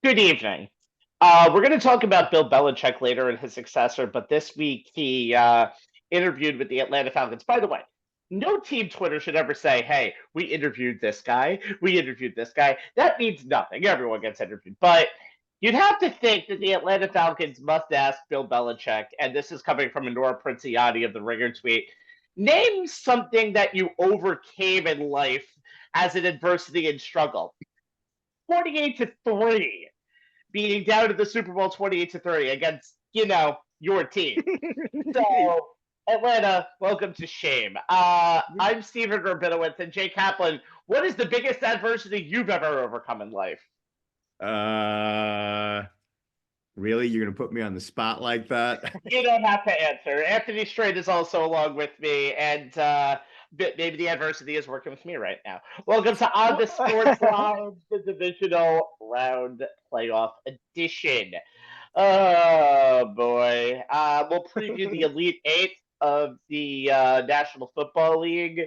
Good evening. We're going to talk about Bill Belichick later and his successor, but this week he interviewed with the Atlanta Falcons. By the way, no team Twitter should ever say, hey, we interviewed this guy, we interviewed this guy. That means nothing. Everyone gets interviewed. But you'd have to think that the Atlanta Falcons must ask Bill Belichick, and this is coming from a Nora Princiati of the Ringer tweet, name something that you overcame in life as an adversity and struggle. 48-3 being down to the Super Bowl 28-30 against, your team. So, Atlanta, welcome to shame. I'm Stephen Rabinowitz, and Jay Kaplan, what is the biggest adversity you've ever overcome in life? Uh, really? You're gonna put me on the spot like that? You don't have to answer. Anthony Strait is also along with me, and maybe the adversity is working with me right now. Welcome to On the Sports Line, the Divisional Round Playoff Edition. Oh boy. We'll preview the Elite Eight of the National Football League,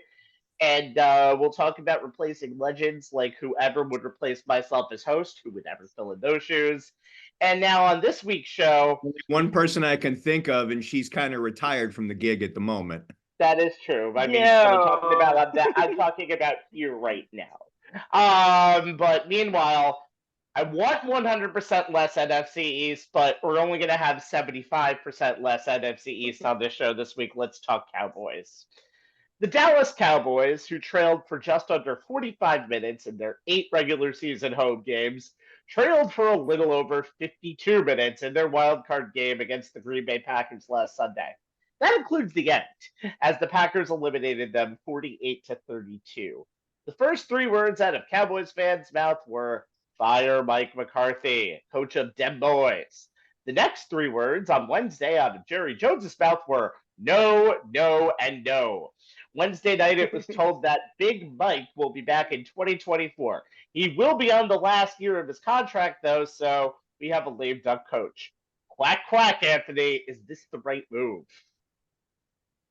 and we'll talk about replacing legends like whoever would replace myself as host, who would ever fill in those shoes. And now on this week's show, One person I can think of, and she's kind of retired from the gig at the moment. that is true. I mean, what I'm Yeah. talking about, I'm talking about you right now. But meanwhile, I want 100% less NFC East, but we're only going to have 75% less NFC East on this show this week. Let's talk Cowboys. The Dallas Cowboys, who trailed for just under 45 minutes in their 8 regular season home games, trailed for a little over 52 minutes in their wild card game against the Green Bay Packers last Sunday. That includes the end, as the Packers eliminated them 48-32. The first 3 words out of Cowboys fans' mouth were "Fire Mike McCarthy, coach of dem boys." The next 3 words on Wednesday out of Jerry Jones's mouth were "No, no, and no." Wednesday night, it was told that Big Mike will be back in 2024. He will be on the last year of his contract, though, so we have a lame duck coach. Quack, quack, Anthony. Is this the right move?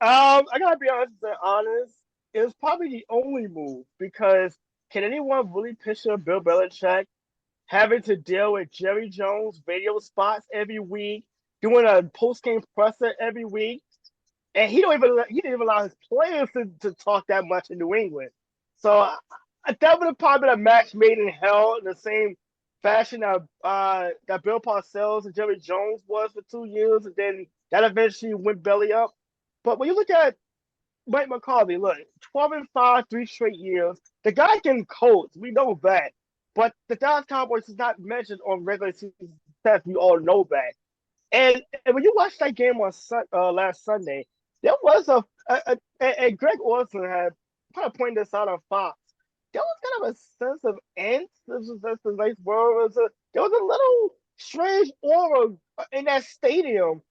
I gotta be honest. It was probably the only move because can anyone really picture Bill Belichick having to deal with Jerry Jones radio spots every week, doing a post game presser every week, and he didn't even allow his players to talk that much in New England. So that would have probably been a match made in hell in the same fashion that Bill Parcells and Jerry Jones was for 2 years, and then that eventually went belly up. But when you look at Mike McCarthy, look, 12-5, 3 straight years. The guy can coach. We know that. But the Dallas Cowboys is not mentioned on regular season success. We all know that. And when you watch that game on last Sunday, there was and Greg Olson had kind of pointed this out on Fox. There was kind of a sense of angst. That's a nice word. There was a little strange aura in that stadium.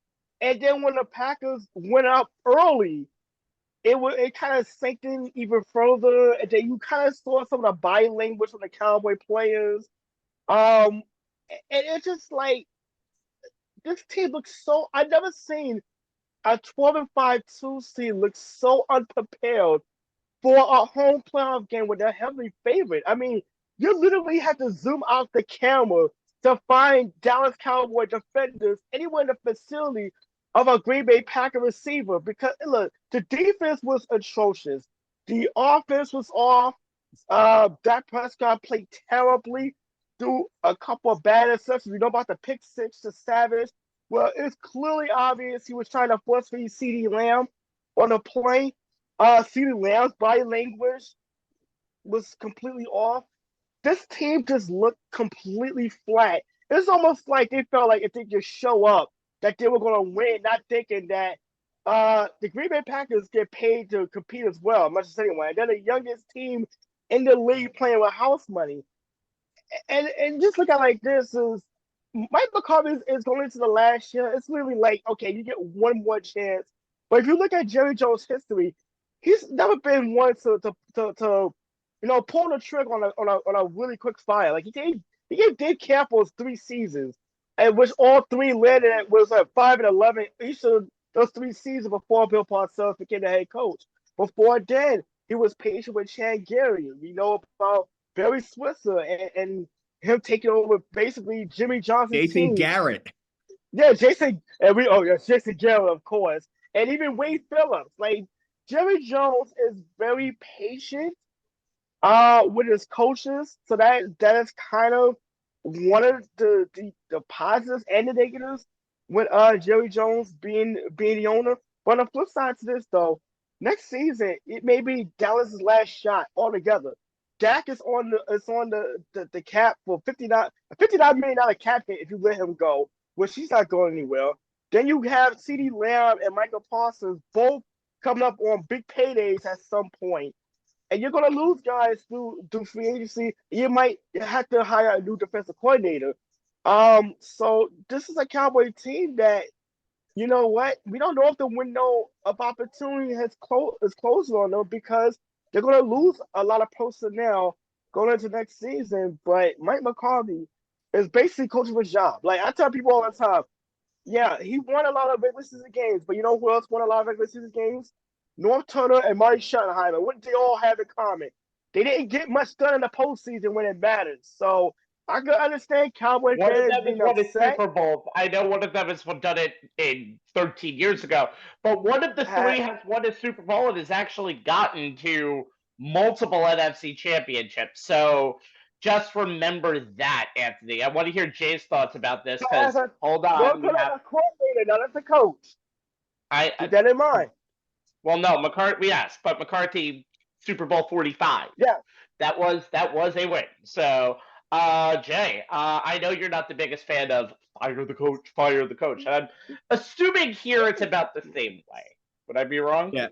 And then when the Packers went up early, it kind of sank in even further, and then you kind of saw some of the body language from the Cowboy players. And it's just like this team looks so. I've never seen a 12-5 2 seed look so unprepared for a home playoff game with a heavily favorite. I mean, you literally have to zoom out the camera to find Dallas Cowboy defenders anywhere in the facility of a Green Bay Packer receiver because look, the defense was atrocious. The offense was off. Dak Prescott played terribly through a couple of bad interceptions. We know about the pick six to Savage. Well, it's clearly obvious he was trying to force feed CeeDee Lamb on the play. CeeDee Lamb's body language was completely off. This team just looked completely flat. It's almost like they felt like if they just show up, that they were going to win, not thinking that the Green Bay Packers get paid to compete as well, much as anyone. They're the youngest team in the league playing with house money. And just look at like this is Mike McCarthy is going into the last year. It's literally like, okay, you get one more chance. But if you look at Jerry Jones' history, he's never been one to pull the trigger on a really quick fire. Like he gave Dave Campbell's 3 seasons, and which all 3 landed at was like 5-11 each of those 3 seasons before Bill Parcells became the head coach. Before then, he was patient with Chan Gary. We know about Barry Switzer and him taking over basically Jimmy Johnson's Jason team. Garrett. Yeah, Jason Garrett, of course, and even Wade Phillips. Like Jerry Jones is very patient with his coaches, so that is kind of one of the positives and the negatives with Jerry Jones being the owner. But on the flip side to this though, next season it may be Dallas's last shot altogether. Dak is on the cap for $59 million cap hit if you let him go, which he's not going anywhere. Then you have CeeDee Lamb and Michael Parsons both coming up on big paydays at some point. And you're going to lose guys through free agency. You might have to hire a new defensive coordinator. So this is a Cowboy team that, you know what, we don't know if the window of opportunity is closing on them because they're going to lose a lot of personnel going into next season. But Mike McCarthy is basically coaching his job. Like I tell people all the time, yeah, he won a lot of regular season games, but you know who else won a lot of regular season games? North Turner and Marty Schottenheimer. What did they all have in common? They didn't get much done in the postseason when it mattered. So I can understand Cowboy One of fans them being has won a upset. Super Bowl. I know one of them has done it in 13 years ago, but one of the three has won a Super Bowl and has actually gotten to multiple NFC championships. So just remember that, Anthony. I want to hear Jay's thoughts about this because hold on. North Turner as a coordinator, not as a coach. Keep that in mind. Well, no, McCarthy, yes, but McCarthy, Super Bowl 45. Yeah. That was a win. So, Jay, I know you're not the biggest fan of fire the coach. And I'm assuming here it's about the same way. Would I be wrong? Yeah.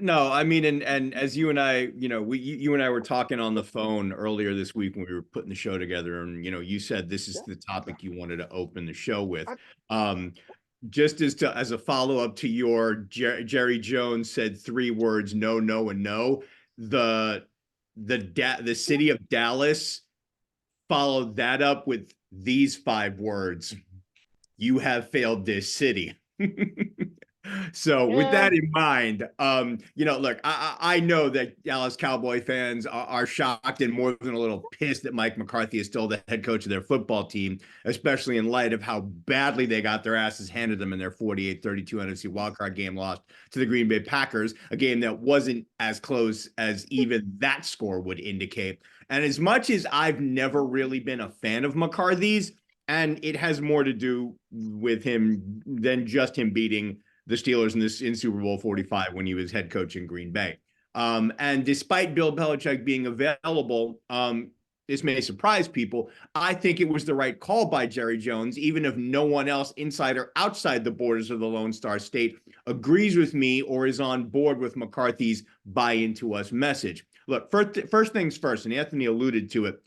No, I mean, and as you and I, you and I were talking on the phone earlier this week when we were putting the show together, and you said this is the topic you wanted to open the show with. Just as a follow-up to your Jerry Jones said 3 words, no, no, and no. The city of Dallas followed that up with these 5 words: you have failed this city. So with that in mind, look, I know that Dallas Cowboy fans are shocked and more than a little pissed that Mike McCarthy is still the head coach of their football team, especially in light of how badly they got their asses handed them in their 48-32 NFC wildcard game lost to the Green Bay Packers, a game that wasn't as close as even that score would indicate. And as much as I've never really been a fan of McCarthy's, and it has more to do with him than just him beating the Steelers in Super Bowl 45 when he was head coach in Green Bay. And despite Bill Belichick being available, this may surprise people, I think it was the right call by Jerry Jones, even if no one else inside or outside the borders of the Lone Star State agrees with me or is on board with McCarthy's buy into us message. Look, first things first, and Anthony alluded to it,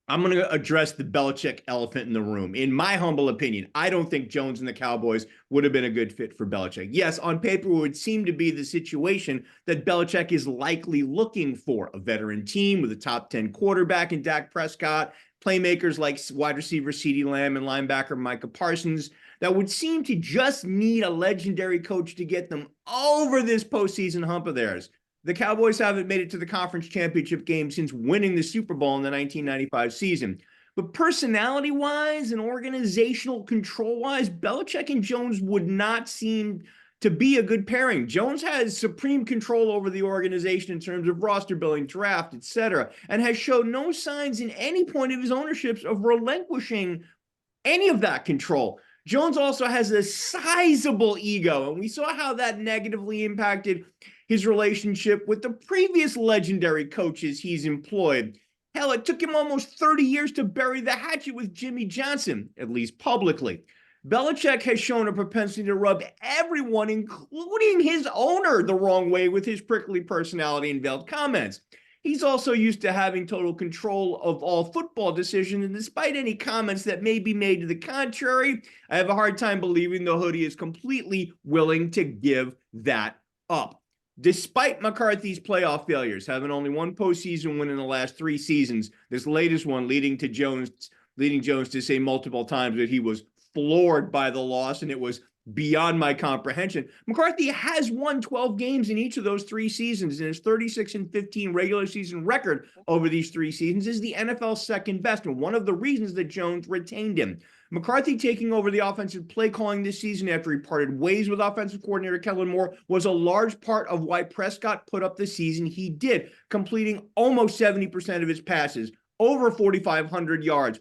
I'm going to address the Belichick elephant in the room. In my humble opinion, I don't think Jones and the Cowboys would have been a good fit for Belichick. Yes, on paper, it would seem to be the situation that Belichick is likely looking for: a veteran team with a top 10 quarterback in Dak Prescott, playmakers like wide receiver CeeDee Lamb and linebacker Micah Parsons that would seem to just need a legendary coach to get them over this postseason hump of theirs. The Cowboys haven't made it to the conference championship game since winning the Super Bowl in the 1995 season. But personality-wise and organizational control-wise, Belichick and Jones would not seem to be a good pairing. Jones has supreme control over the organization in terms of roster building, draft, etc., and has shown no signs in any point of his ownership of relinquishing any of that control. Jones also has a sizable ego, and we saw how that negatively impacted his relationship with the previous legendary coaches he's employed. Hell, it took him almost 30 years to bury the hatchet with Jimmy Johnson, at least publicly. Belichick has shown a propensity to rub everyone, including his owner, the wrong way with his prickly personality and veiled comments. He's also used to having total control of all football decisions, and despite any comments that may be made to the contrary, I have a hard time believing the hoodie is completely willing to give that up. Despite McCarthy's playoff failures, having only one postseason win in the last 3 seasons, this latest one leading Jones to say multiple times that he was floored by the loss, and it was beyond my comprehension. McCarthy has won 12 games in each of those 3 seasons, and his 36-15 regular season record over these 3 seasons is the NFL's second best, and one of the reasons that Jones retained him. McCarthy taking over the offensive play calling this season after he parted ways with offensive coordinator Kellen Moore was a large part of why Prescott put up the season he did, completing almost 70% of his passes, over 4,500 yards,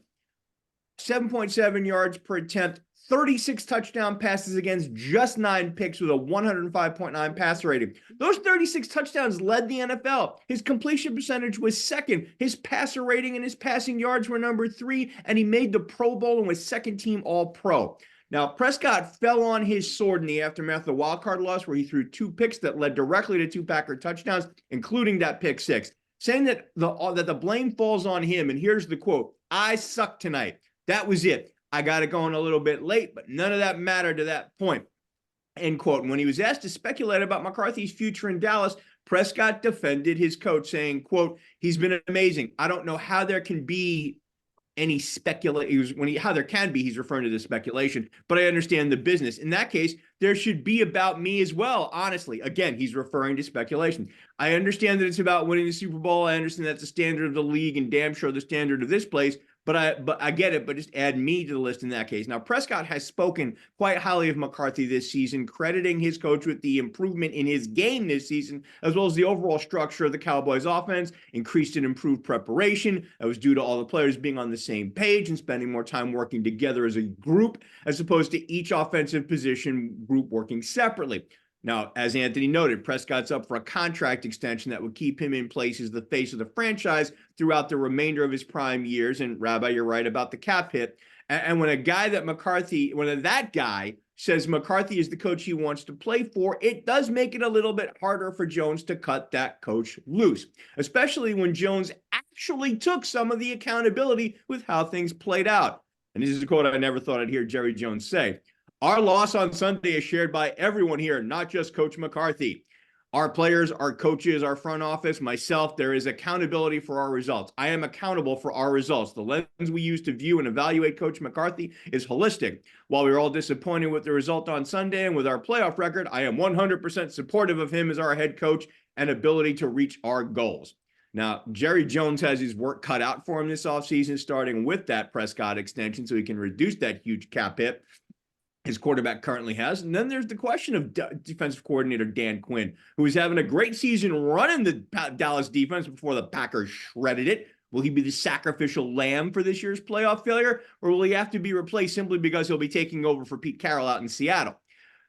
7.7 yards per attempt, 36 touchdown passes against just 9 picks with a 105.9 passer rating. Those 36 touchdowns led the NFL. His completion percentage was second. His passer rating and his passing yards were number 3, and he made the Pro Bowl and was second team All-Pro. Now, Prescott fell on his sword in the aftermath of the wildcard loss where he threw 2 picks that led directly to 2 Packer touchdowns, including that pick 6, saying that the blame falls on him. And here's the quote, "I suck tonight. That was it. I got it going a little bit late, but none of that mattered to that point." End quote. And when he was asked to speculate about McCarthy's future in Dallas, Prescott defended his coach, saying, quote, "He's been amazing. I don't know how there can be any speculation. How there can be, he's referring to the speculation, but I understand the business. In that case, there should be about me as well, honestly." Again, he's referring to speculation. "I understand that it's about winning the Super Bowl. I understand that's the standard of the league and damn sure the standard of this place. But I get it, but just add me to the list in that case." Now, Prescott has spoken quite highly of McCarthy this season, crediting his coach with the improvement in his game this season, as well as the overall structure of the Cowboys offense, increased and improved preparation. That was due to all the players being on the same page and spending more time working together as a group, as opposed to each offensive position group working separately. Now, as Anthony noted, Prescott's up for a contract extension that would keep him in place as the face of the franchise throughout the remainder of his prime years. And Rabbi, you're right about the cap hit. And when that guy says McCarthy is the coach he wants to play for, it does make it a little bit harder for Jones to cut that coach loose, especially when Jones actually took some of the accountability with how things played out. And this is a quote I never thought I'd hear Jerry Jones say. "Our loss on Sunday is shared by everyone here, not just Coach McCarthy. Our players, our coaches, our front office, myself, there is accountability for our results. I am accountable for our results. The lens we use to view and evaluate Coach McCarthy is holistic. While we were all disappointed with the result on Sunday and with our playoff record, I am 100% supportive of him as our head coach and ability to reach our goals." Now, Jerry Jones has his work cut out for him this offseason, starting with that Prescott extension so he can reduce that huge cap hit his quarterback currently has. And then there's the question of defensive coordinator Dan Quinn, who is having a great season running the Dallas defense before the Packers shredded it. Will he be the sacrificial lamb for this year's playoff failure, or will he have to be replaced simply because he'll be taking over for Pete Carroll out in Seattle?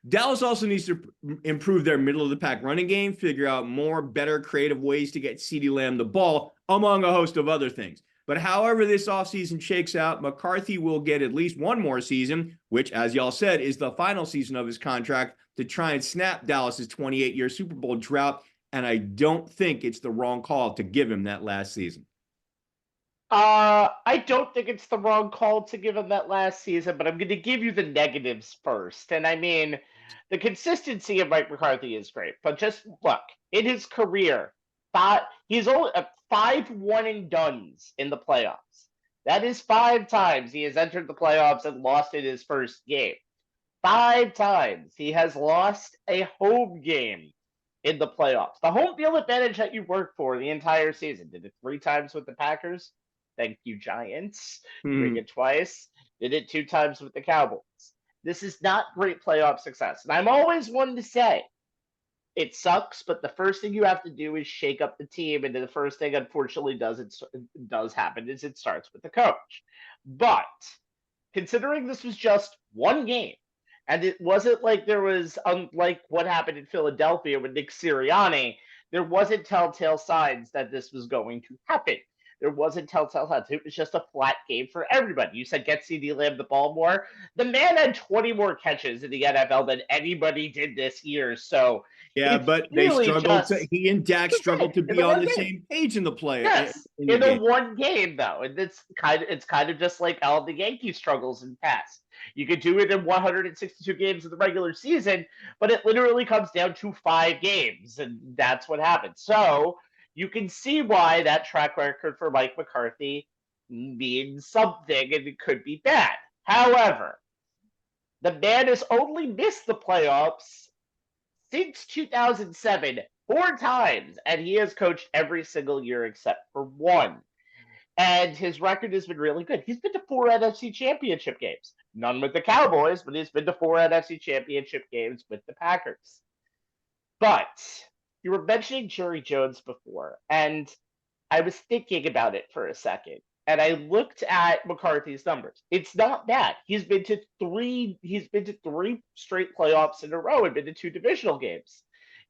Dallas also needs to improve their middle-of-the-pack running game, figure out more, better, creative ways to get CeeDee Lamb the ball, among a host of other things. But however this offseason shakes out, McCarthy will get at least one more season, which, as y'all said, is the final season of his contract, to try and snap Dallas's 28-year Super Bowl drought. And I don't think it's the wrong call to give him that last season. I don't think it's the wrong call to give him that last season, but I'm going to give you the negatives first. And I mean, the consistency of Mike McCarthy is great, but just look, in his career, he's only 5 one-and-dones in the playoffs. That is 5 times he has entered the playoffs and lost in his first game. 5 times he has lost a home game in the playoffs. The home field advantage that you worked for the entire season. Did it 3 times with the Packers? Thank you, Giants. Doing it twice. Did it 2 times with the Cowboys. This is not great playoff success. And I'm always one to say, it sucks, but the first thing you have to do is shake up the team. And the first thing, unfortunately, does happen is it starts with the coach. But considering this was just one game, and it wasn't like there was, unlike what happened in Philadelphia with Nick Sirianni, there wasn't telltale signs that this was going to happen. There wasn't telltale signs. It was just a flat game for everybody. You said get CeeDee Lamb the ball more. The man had 20 more catches in the NFL than anybody did this year. So yeah, but really they struggled. He and Dak struggled to be on the same page in the play. Yes, in the one game though, and it's kind of just like all the Yankee struggles in past. You could do it in 162 games of the regular season, but it literally comes down to 5 games, and that's what happened. So you can see why that track record for Mike McCarthy means something, and it could be bad. However, The man has only missed the playoffs since 2007 4 times, and he has coached every single year except for one. And his record has been really good. He's been to 4 NFC championship games. None with the Cowboys, but he's been to 4 NFC championship games with the Packers. But you were mentioning Jerry Jones before, and I was thinking about it for a second. And I looked at McCarthy's numbers. It's not bad. He's been to three straight playoffs in a row and been to 2 divisional games.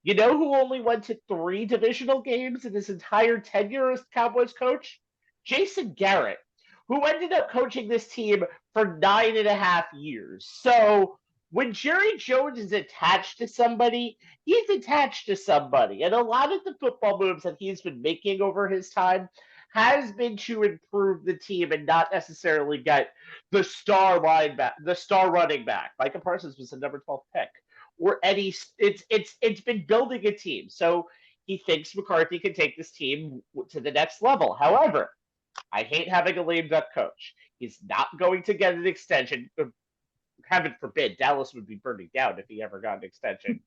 You know who only went to 3 divisional games in his entire tenure as Cowboys coach? Jason Garrett, who ended up coaching this team for 9.5 years. So when Jerry Jones is attached to somebody, he's attached to somebody. And a lot of the football moves that he's been making over his time has been to improve the team and not necessarily get the star running back. Micah Parsons was the number 12 pick. Or Eddie, it's been building a team. So he thinks McCarthy can take this team to the next level. However, I hate having a lame duck coach. He's not going to get an extension. Heaven forbid, Dallas would be burning down if he ever got an extension.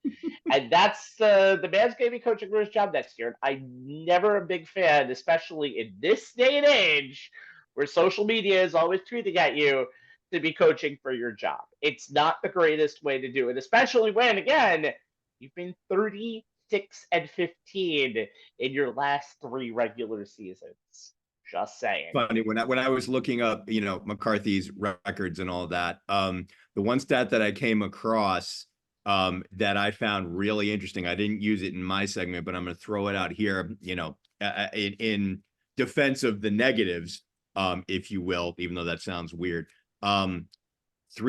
And that's the man's going to be coaching for his job next year. And I'm never a big fan, especially in this day and age where social media is always tweeting at you to be coaching for your job. It's not the greatest way to do it, especially when, again, you've been 36-15 in your last 3 regular seasons. Just saying. Funny, when I was looking up, McCarthy's records and all that, the one stat that I came across that I found really interesting, I didn't use it in my segment, but I'm going to throw it out here, in defense of the negatives, if you will, even though that sounds weird. 3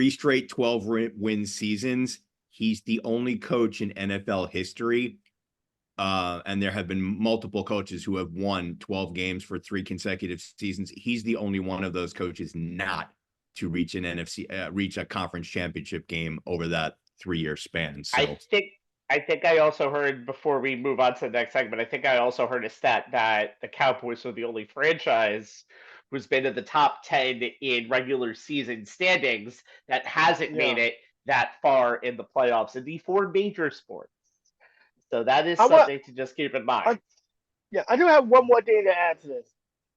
straight 12-win seasons. He's the only coach in NFL history. And there have been multiple coaches who have won 12 games for 3 consecutive seasons. He's the only one of those coaches not to reach reach a conference championship game over that 3-year span. So I think I also heard, before we move on to the next segment, I think I also heard a stat that the Cowboys are the only franchise who's been in the top 10 in regular season standings that hasn't made it that far in the playoffs in the 4 major sports. So that is something to just keep in mind. I do have one more thing to add to this.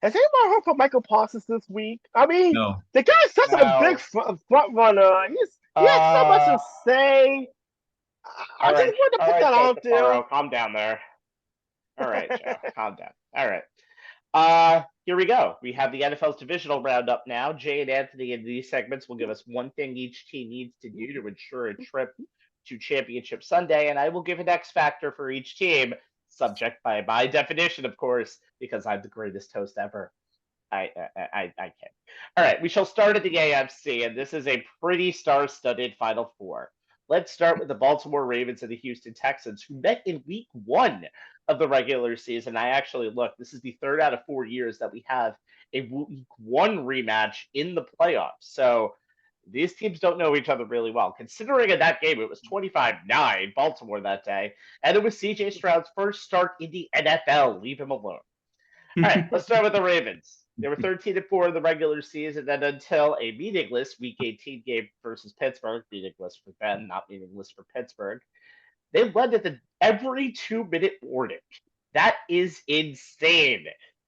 Has anybody heard from Michael Parsons this week? I mean, the guy's such a big front runner. He has so much to say. I just want to put that out there. Calm down there. All right, Joe, calm down. All right. Here we go. We have the NFL's divisional roundup now. Jay and Anthony in these segments will give us one thing each team needs to do to ensure a trip to Championship Sunday, and I will give an X factor for each team, subject by my definition, of course, because I'm the greatest host ever. I can. All right, we shall start at the AFC, and this is a pretty star-studded Final Four. Let's start with the Baltimore Ravens and the Houston Texans, who met in Week 1 of the regular season. I actually looked. This is the 3rd out of 4 years that we have a Week 1 rematch in the playoffs. So these teams don't know each other really well. Considering in that game, it was 25-9 Baltimore that day, and it was C.J. Stroud's first start in the NFL. Leave him alone. All right, let's start with the Ravens. They were 13-4 in the regular season, and until a meaningless Week 18 game versus Pittsburgh, meaningless for them, not meaningless for Pittsburgh, they led at every 2-minute warning. That is insane.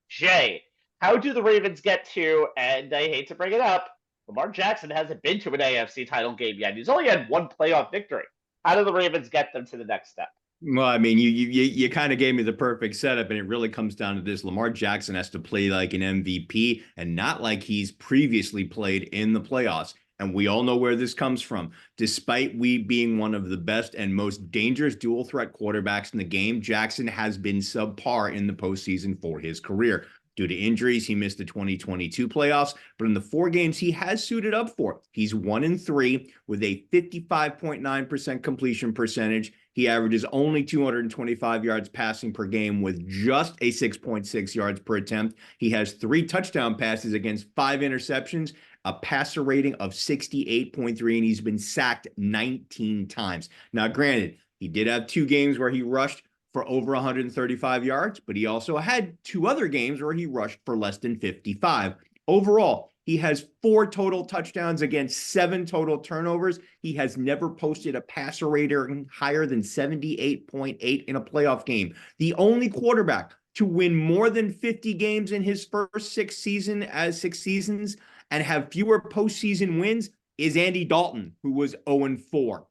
Jay, how do the Ravens get to, and I hate to bring it up, Lamar Jackson hasn't been to an AFC title game yet. He's only had 1 playoff victory. How do the Ravens get them to the next step? Well, I mean, you kind of gave me the perfect setup, and it really comes down to this. Lamar Jackson has to play like an MVP and not like he's previously played in the playoffs. And we all know where this comes from. Despite we being one of the best and most dangerous dual threat quarterbacks in the game, Jackson has been subpar in the postseason for his career. Due to injuries, he missed the 2022 playoffs, but in the 4 games he has suited up for, he's 1-3 with a 55.9% completion percentage. He averages only 225 yards passing per game with just a 6.6 yards per attempt. He has 3 touchdown passes against 5 interceptions, a passer rating of 68.3, and he's been sacked 19 times. Now, granted, he did have 2 games where he rushed for over 135 yards, but he also had 2 other games where he rushed for less than 55. Overall, He has 4 total touchdowns against 7 total turnovers. He has never posted a passer rating higher than 78.8 in a playoff game. The only quarterback to win more than 50 games in his first 6 seasons and have fewer postseason wins is Andy Dalton, who was 0-4.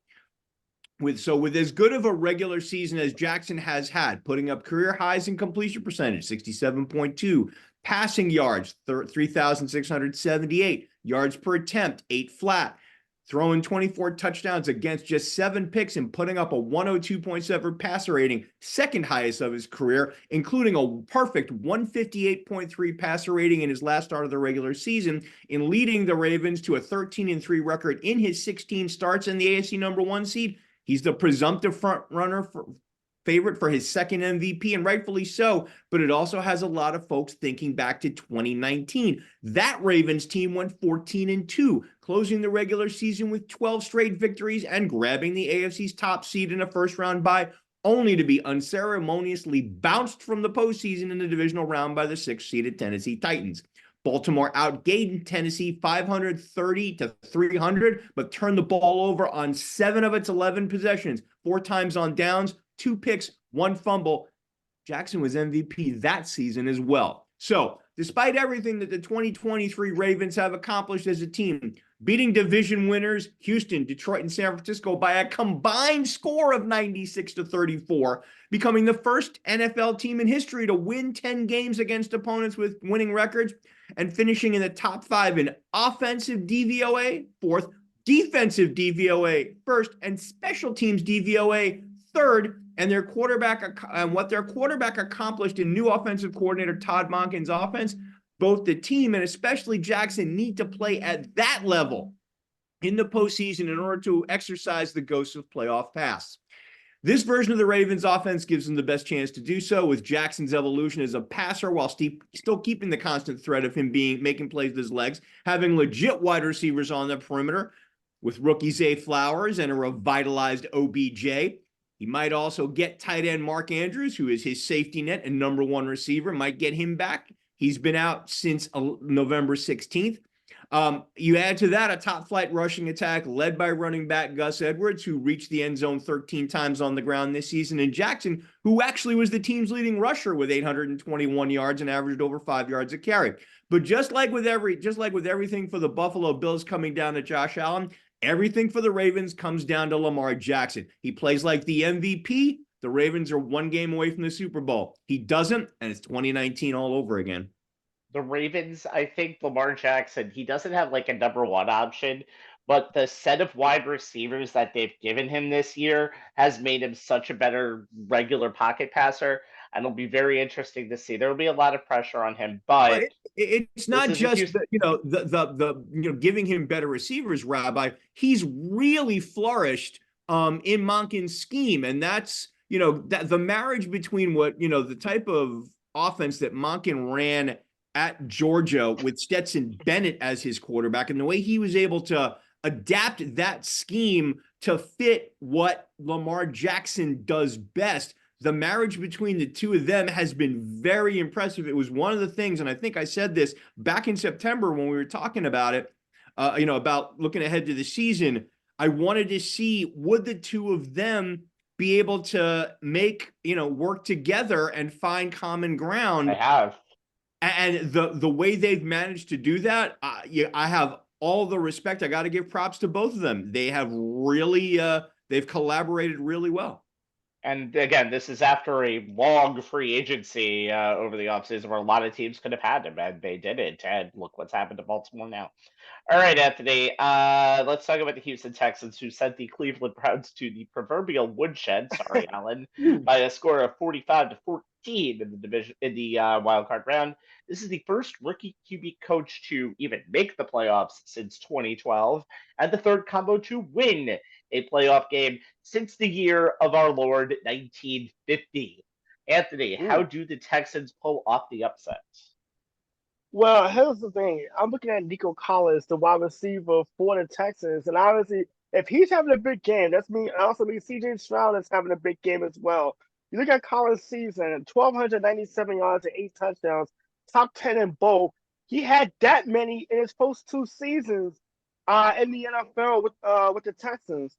With as good of a regular season as Jackson has had, putting up career highs in completion percentage, 67.2, passing yards, 3,678, yards per attempt, 8 flat, throwing 24 touchdowns against just 7 picks and putting up a 102.7 passer rating, second highest of his career, including a perfect 158.3 passer rating in his last start of the regular season, in leading the Ravens to a 13-3 record in his 16 starts in the AFC #1 seed. He's the presumptive front runner favorite for his second MVP, and rightfully so, but it also has a lot of folks thinking back to 2019. That Ravens team went 14-2, closing the regular season with 12 straight victories and grabbing the AFC's top seed in a first-round bye, only to be unceremoniously bounced from the postseason in the divisional round by the 6th-seeded Tennessee Titans. Baltimore outgained Tennessee 530-300, but turned the ball over on 7 of its 11 possessions, 4 times on downs, 2 picks, 1 fumble. Jackson was MVP that season as well. So, despite everything that the 2023 Ravens have accomplished as a team, beating division winners Houston, Detroit, and San Francisco by a combined score of 96-34, becoming the first NFL team in history to win 10 games against opponents with winning records, and finishing in the top 5 in offensive DVOA, 4th, defensive DVOA, 1st, and special teams DVOA, 3rd, and what their quarterback accomplished in new offensive coordinator Todd Monken's offense. Both the team and especially Jackson need to play at that level in the postseason in order to exercise the ghosts of playoff paths. This version of the Ravens offense gives them the best chance to do so, with Jackson's evolution as a passer while still keeping the constant threat of him making plays with his legs, having legit wide receivers on the perimeter with rookie Zay Flowers and a revitalized OBJ. He might also get tight end Mark Andrews, who is his safety net and #1 receiver, might get him back. He's been out since November 16th. You add to that a top-flight rushing attack led by running back Gus Edwards, who reached the end zone 13 times on the ground this season, and Jackson, who actually was the team's leading rusher with 821 yards and averaged over 5 yards a carry. But just like with everything for the Buffalo Bills coming down to Josh Allen, everything for the Ravens comes down to Lamar Jackson. He plays like the MVP. The Ravens are 1 game away from the Super Bowl. He doesn't, and it's 2019 all over again. The Ravens, I think Lamar Jackson, he doesn't have like a #1 option, but the set of wide receivers that they've given him this year has made him such a better regular pocket passer. And it'll be very interesting to see. There will be a lot of pressure on him, but it's not just giving him better receivers, Rabbi. He's really flourished in Monken's scheme, and that's that the marriage between the type of offense that Monken ran at Georgia with Stetson Bennett as his quarterback, and the way he was able to adapt that scheme to fit what Lamar Jackson does best. The marriage between the two of them has been very impressive. It was one of the things, and I think I said this back in September when we were talking about it, about looking ahead to the season. I wanted to see, would the two of them be able to work together and find common ground? I have. And the way they've managed to do that, I have all the respect. I got to give props to both of them. They have really, they've collaborated really well. And again, this is after a long free agency over the offseason where a lot of teams could have had him, and they didn't. And look what's happened to Baltimore now. All right, Anthony, let's talk about the Houston Texans, who sent the Cleveland Browns to the proverbial woodshed, sorry, Alan, by a score of 45-14 in the wild card round. This is the first rookie QB coach to even make the playoffs since 2012, and the third combo to win a playoff game since the year of our Lord 1950. Anthony, how do the Texans pull off the upset? Well, here's the thing. I'm looking at Nico Collins, the wide receiver for the Texans, and obviously, if he's having a big game, also means CJ Stroud is having a big game as well. You look at Collins' season, 1,297 yards and 8 touchdowns, top 10 in both he had that many in his first 2 seasons in the NFL with the Texans.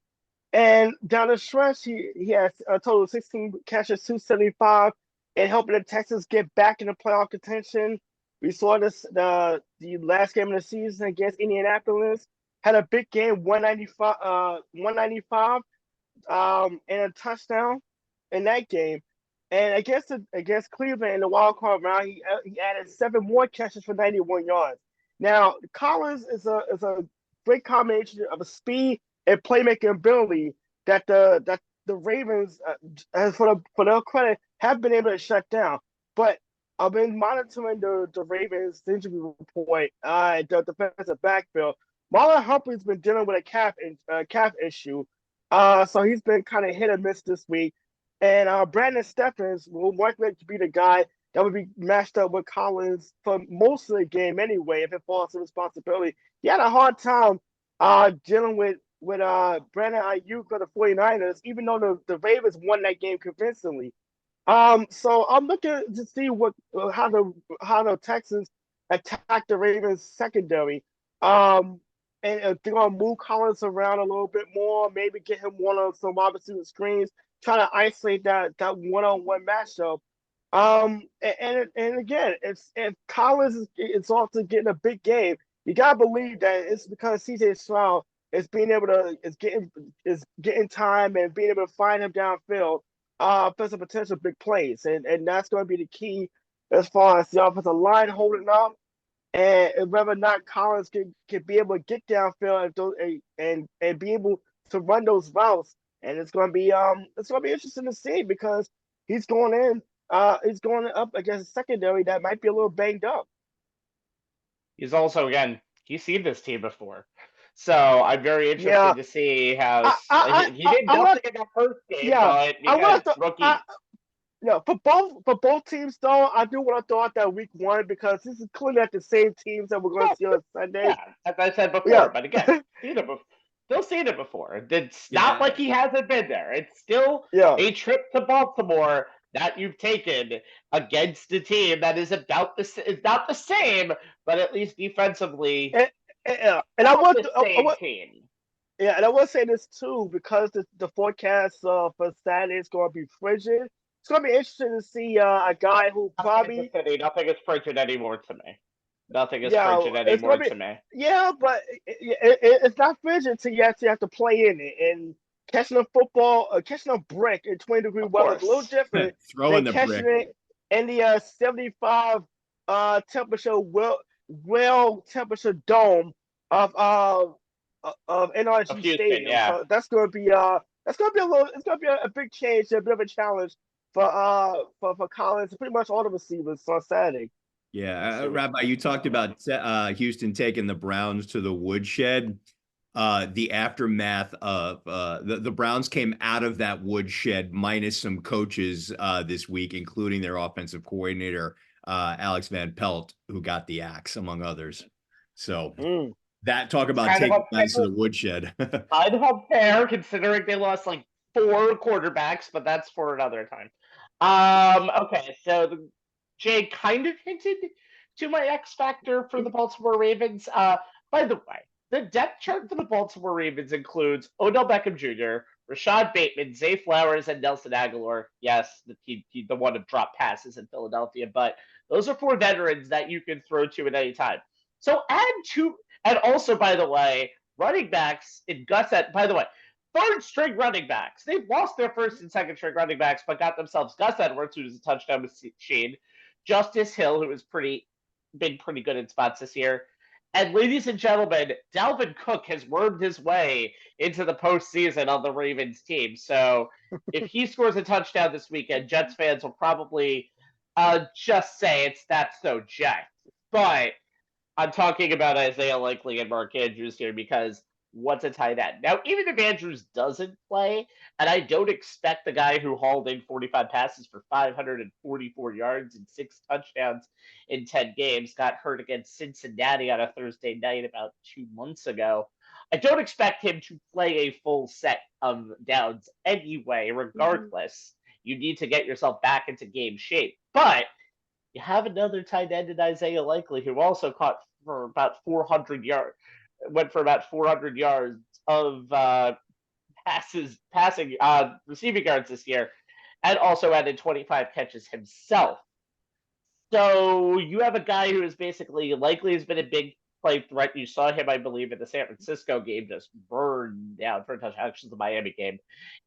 And down the stretch, he has a total of 16 catches, 275, and helping the Texans get back into playoff contention. We saw this the last game of the season against Indianapolis. Had a big game, 195, and a touchdown in that game. And against Cleveland in the wild card round, he added 7 more catches for 91 yards. Now Collins is a great combination of a speed and playmaking ability that the Ravens, for their credit, have been able to shut down. But I've been monitoring the Ravens injury report, the defensive backfield. Marlon Humphrey's been dealing with a calf issue, so he's been kind of hit or miss this week. And Brandon Stephens will likely to be the guy that would be matched up with Collins for most of the game anyway, if it falls to responsibility. He had a hard time dealing with Brandon Ayuk of the 49ers, even though the Ravens won that game convincingly. So I'm looking to see how the Texans attack the Ravens secondary. And they're gonna move Collins around a little bit more, maybe get him one on some wide receiver screens, trying to isolate that one-on-one matchup. And again, if Collins is also getting a big game, you gotta believe that it's because CJ Stroud is getting time and being able to find him downfield for some potential big plays, and that's going to be the key as far as the offensive line holding up, and whether or not Collins can be able to get downfield and be able to run those routes. And it's going to be interesting to see because he's going up against a secondary that might be a little banged up. He's also, again, he's seen this team before. So I'm very interested to see how he did nothing in that first game, but because for both teams though, I do want to throw out that week 1 because this is clearly at the same teams that we're going to see on Sunday. Yeah, as I said before, but again, still seen it before. It's not like he hasn't been there. It's still a trip to Baltimore that you've taken against a team that is not the same, but at least defensively. And I will say this too, because the forecast for Saturday is going to be frigid. It's going to be interesting to see a guy who probably nothing is frigid anymore to me. Nothing is frigid anymore to me. Yeah, but it's not frigid until you actually have to play in it. And catching a brick in 20-degree weather is a little different than catching it in the 75 temperature temperature dome of NRG Stadium. Yeah. So that's gonna be a big change, a bit of a challenge for Collins, pretty much all the receivers on Saturday. Yeah, Rabbi, you talked about Houston taking the Browns to the woodshed. The aftermath of the Browns came out of that woodshed minus some coaches this week, including their offensive coordinator, Alex Van Pelt, who got the axe, among others. So that talk about taking guys to the woodshed. I'd hope fair, considering they lost like 4 quarterbacks, but that's for another time. Okay, so Jay kind of hinted to my X factor for the Baltimore Ravens. By the way, the depth chart for the Baltimore Ravens includes Odell Beckham Jr., Rashad Bateman, Zay Flowers, and Nelson Aguilar. Yes, the one to drop passes in Philadelphia, but those are 4 veterans that you can throw to at any time. So add 2, and also, by the way, running backs in Gus. By the way, 3rd-string running backs. They've lost their 1st and 2nd-string running backs, but got themselves Gus Edwards, who's a touchdown machine, Justice Hill, who has been pretty good in spots this year. And ladies and gentlemen, Dalvin Cook has wormed his way into the postseason on the Ravens team. So if he scores a touchdown this weekend, Jets fans will probably just say it's not so Jets. But I'm talking about Isaiah Likely and Mark Andrews here because what's a tight end? Now, even if Andrews doesn't play, and I don't expect the guy who hauled in 45 passes for 544 yards and 6 touchdowns in 10 games got hurt against Cincinnati on a Thursday night about 2 months ago. I don't expect him to play a full set of downs anyway. Regardless, you need to get yourself back into game shape. But You have another tight end in Isaiah Likely, who also caught for about 400 yards, went for about 400 yards of passing, receiving yards this year, and also added 25 catches himself. So you have a guy who is basically likely has been a big play threat. You saw him, I believe, in the San Francisco game, just burn down for a touchdown. Actually, the Miami game.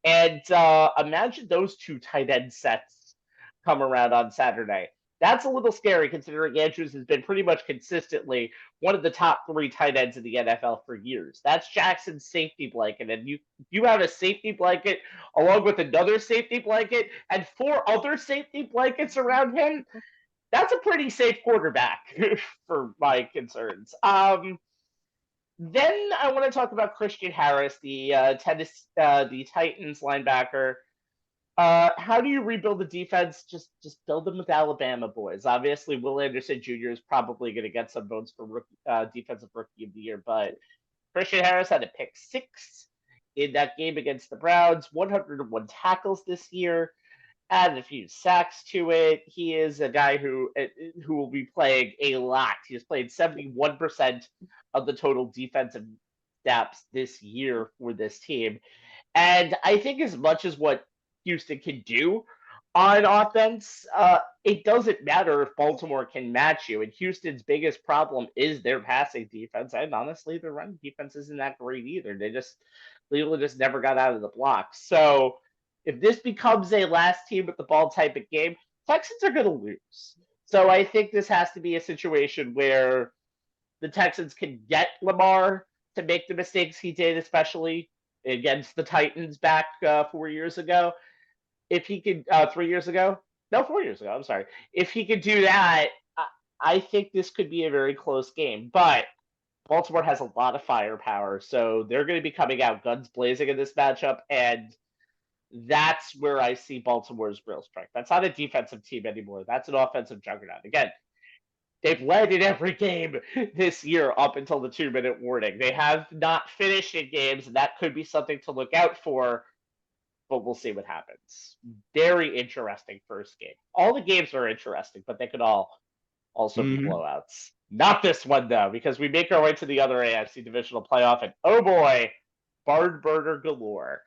And imagine those two tight end sets come around on Saturday. That's a little scary considering Andrews has been pretty much consistently one of the top 3 tight ends in the NFL for years. That's Jackson's safety blanket. And you have a safety blanket along with another safety blanket and 4 other safety blankets around him. That's a pretty safe quarterback for my concerns. Then I want to talk about Christian Harris, the the Titans linebacker. How do you rebuild the defense? Just build them with Alabama boys. Obviously, Will Anderson Jr. is probably going to get some votes for defensive rookie of the year, but Christian Harris had a pick 6 in that game against the Browns, 101 tackles this year, added a few sacks to it. He is a guy who will be playing a lot. He has played 71% of the total defensive snaps this year for this team. And I think as much as what Houston can do on offense, it doesn't matter if Baltimore can match you. And Houston's biggest problem is their passing defense. And honestly, their run defense isn't that great either. Cleveland just never got out of the block. So if this becomes a last team with the ball type of game, Texans are going to lose. So I think this has to be a situation where the Texans can get Lamar to make the mistakes he did, especially against the Titans back 4 years ago. If he could, 3 years ago? No, 4 years ago. I'm sorry. If he could do that, I think this could be a very close game. But Baltimore has a lot of firepower, so they're going to be coming out guns blazing in this matchup, and that's where I see Baltimore's real strength. That's not a defensive team anymore. That's an offensive juggernaut. Again, they've led in every game this year up until the 2-minute warning. They have not finished in games, and that could be something to look out for, but we'll see what happens. Very interesting first game. All the games are interesting, but they could all also be blowouts. Not this one, though, because we make our way to the other AFC Divisional Playoff, and oh boy, barn burner galore.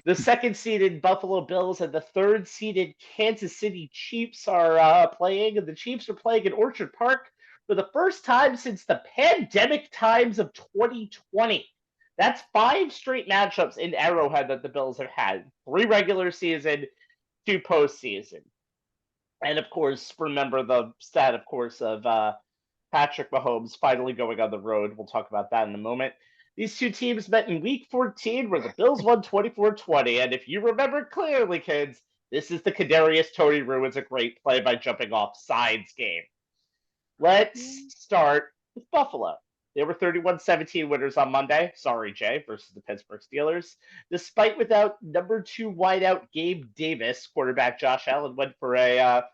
The 2nd-seeded Buffalo Bills and the 3rd-seeded Kansas City Chiefs are playing, and the Chiefs are playing in Orchard Park for the first time since the pandemic times of 2020. That's 5 straight matchups in Arrowhead that the Bills have had. 3 regular season, 2 postseason. And, of course, remember the stat, of course, of Patrick Mahomes finally going on the road. We'll talk about that in a moment. These two teams met in Week 14, where the Bills won 24-20. And if you remember clearly, kids, this is the Kadarius Toney ruins a great play by jumping off sides game. Let's start with Buffalo. They were 31-17 winners on Monday. Sorry, Jay, versus the Pittsburgh Steelers. Despite without number 2 wideout Gabe Davis, quarterback Josh Allen went for a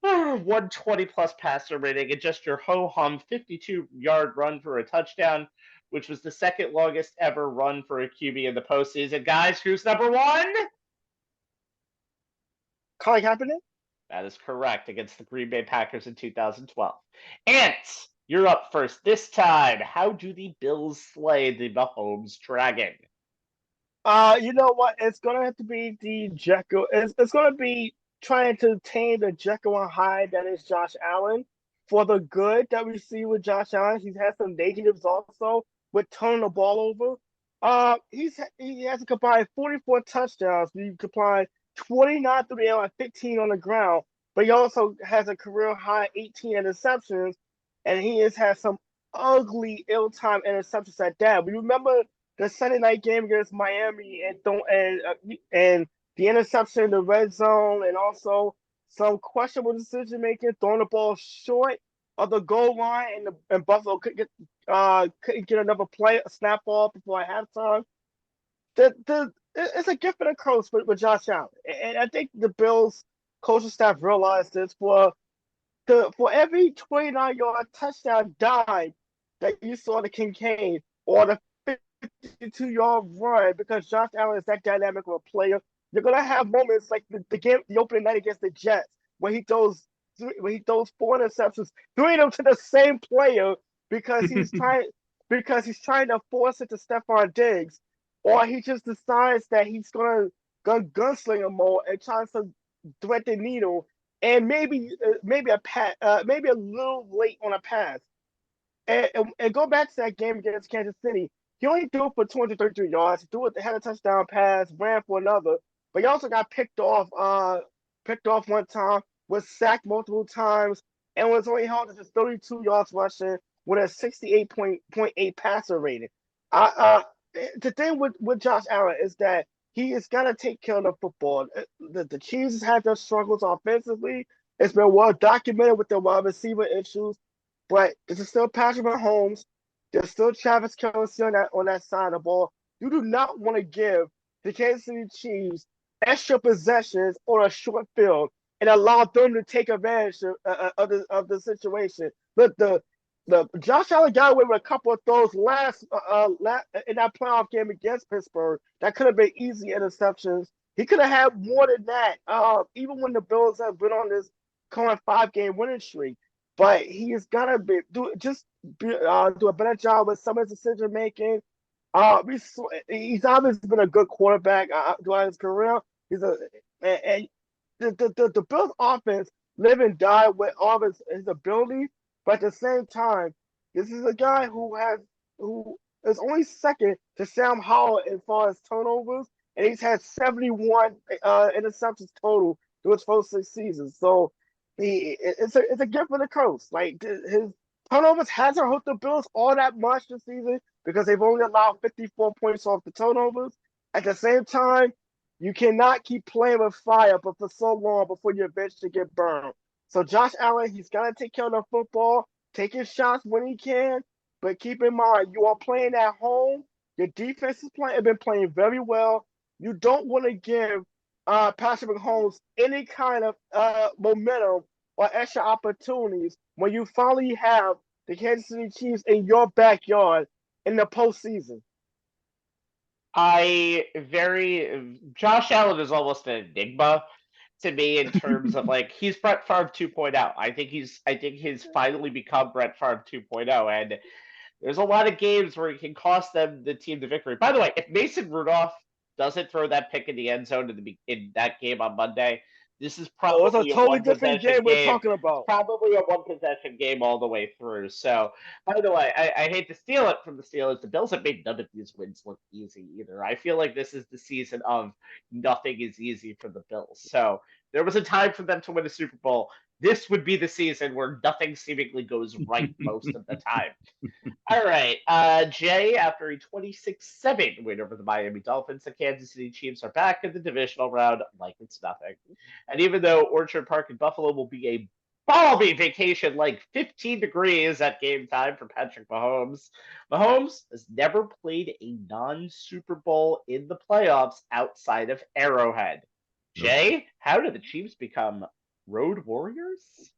120-plus passer rating and just your ho-hum 52-yard run for a touchdown, which was the 2nd longest ever run for a QB in the postseason. Guys, who's number 1? Colin Kaepernick? That is correct, against the Green Bay Packers in 2012. Ant, you're up first this time. How do the Bills slay the Mahomes Dragon? You know what? It's going to have to be the Jekyll. It's going to be trying to tame the Jekyll and Hyde that is Josh Allen. For the good that we see with Josh Allen, he's had some negatives also with turning the ball over. He has a combined 44 touchdowns. He combined 29 through the air and 15 on the ground. But he also has a career high 18 interceptions, and he has had some ugly, ill-timed interceptions at that. We remember the Sunday night game against Miami and the interception in the red zone, and also some questionable decision making, throwing the ball short of the goal line, and Buffalo couldn't get another snap ball before halftime. It's a gift and a curse with Josh Allen, and I think the Bills coaching staff realized this. For every 29-yard touchdown dive that you saw the Kincaid, or the 52-yard run, because Josh Allen is that dynamic of a player, you're gonna have moments like the opening night against the Jets, where he throws he throws 4 interceptions, 3 of them to the same player because he's trying to force it to Stephon Diggs, or he just decides that he's gonna gunslinger mode and tries to thread the needle, and maybe maybe a little late on a pass. And go back to that game against Kansas City. He only threw for 233 yards. He had a touchdown pass, ran for another, but he also got picked off one time, was sacked multiple times, and was only held to just 32 yards rushing with a 68.8 passer rating. The thing with Josh Allen is that he is gonna take care of the football. The Chiefs have their struggles offensively. It's been well documented with their wide receiver issues. But this is still Patrick Mahomes. There's still Travis Kelce on that side of the ball. You do not want to give the Kansas City Chiefs extra possessions on a short field and allow them to take advantage of the situation. Look, the Josh Allen got away with a couple of throws last in that playoff game against Pittsburgh that could have been easy interceptions. He could have had more than that, even when the Bills have been on this current 5-game winning streak. But he's gotta do a better job with some of his decision making. He's obviously been a good quarterback throughout his career. And the Bills' offense live and die with all his ability. But at the same time, this is a guy who is only second to Sam Howell as far as turnovers, and he's had 71 interceptions total through his first 6 seasons. So. It's a gift for the curse. Like his turnovers hasn't hurt the Bills all that much this season because they've only allowed 54 points off the turnovers. At the same time, you cannot keep playing with fire but for so long before you eventually get burned. So Josh Allen, he's got to take care of the football, take his shots when he can, but keep in mind you are playing at home. Your defense has been playing very well. You don't want to give Patrick Mahomes any kind of momentum or extra opportunities when you finally have the Kansas City Chiefs in your backyard in the postseason. Josh Allen is almost an enigma to me in terms of like he's Brett Favre 2.0. I think he's finally become Brett Favre 2.0, and there's a lot of games where he can cost them the team the victory. By the way, if Mason Rudolph doesn't throw that pick in the end zone in that game on Monday, this is probably a totally different game we're talking about. Probably a one-possession game all the way through. So, by the way, I hate to steal it from the Steelers. The Bills have made none of these wins look easy either. I feel like this is the season of nothing is easy for the Bills. So, there was a time for them to win a Super Bowl. This would be the season where nothing seemingly goes right most of the time. All right, Jay, after a 26-7 win over the Miami Dolphins, the Kansas City Chiefs are back in the divisional round like it's nothing. And even though Orchard Park in Buffalo will be a balmy vacation like 15 degrees at game time for Patrick Mahomes, Mahomes has never played a non-Super Bowl in the playoffs outside of Arrowhead. Jay, how do the Chiefs become road warriors?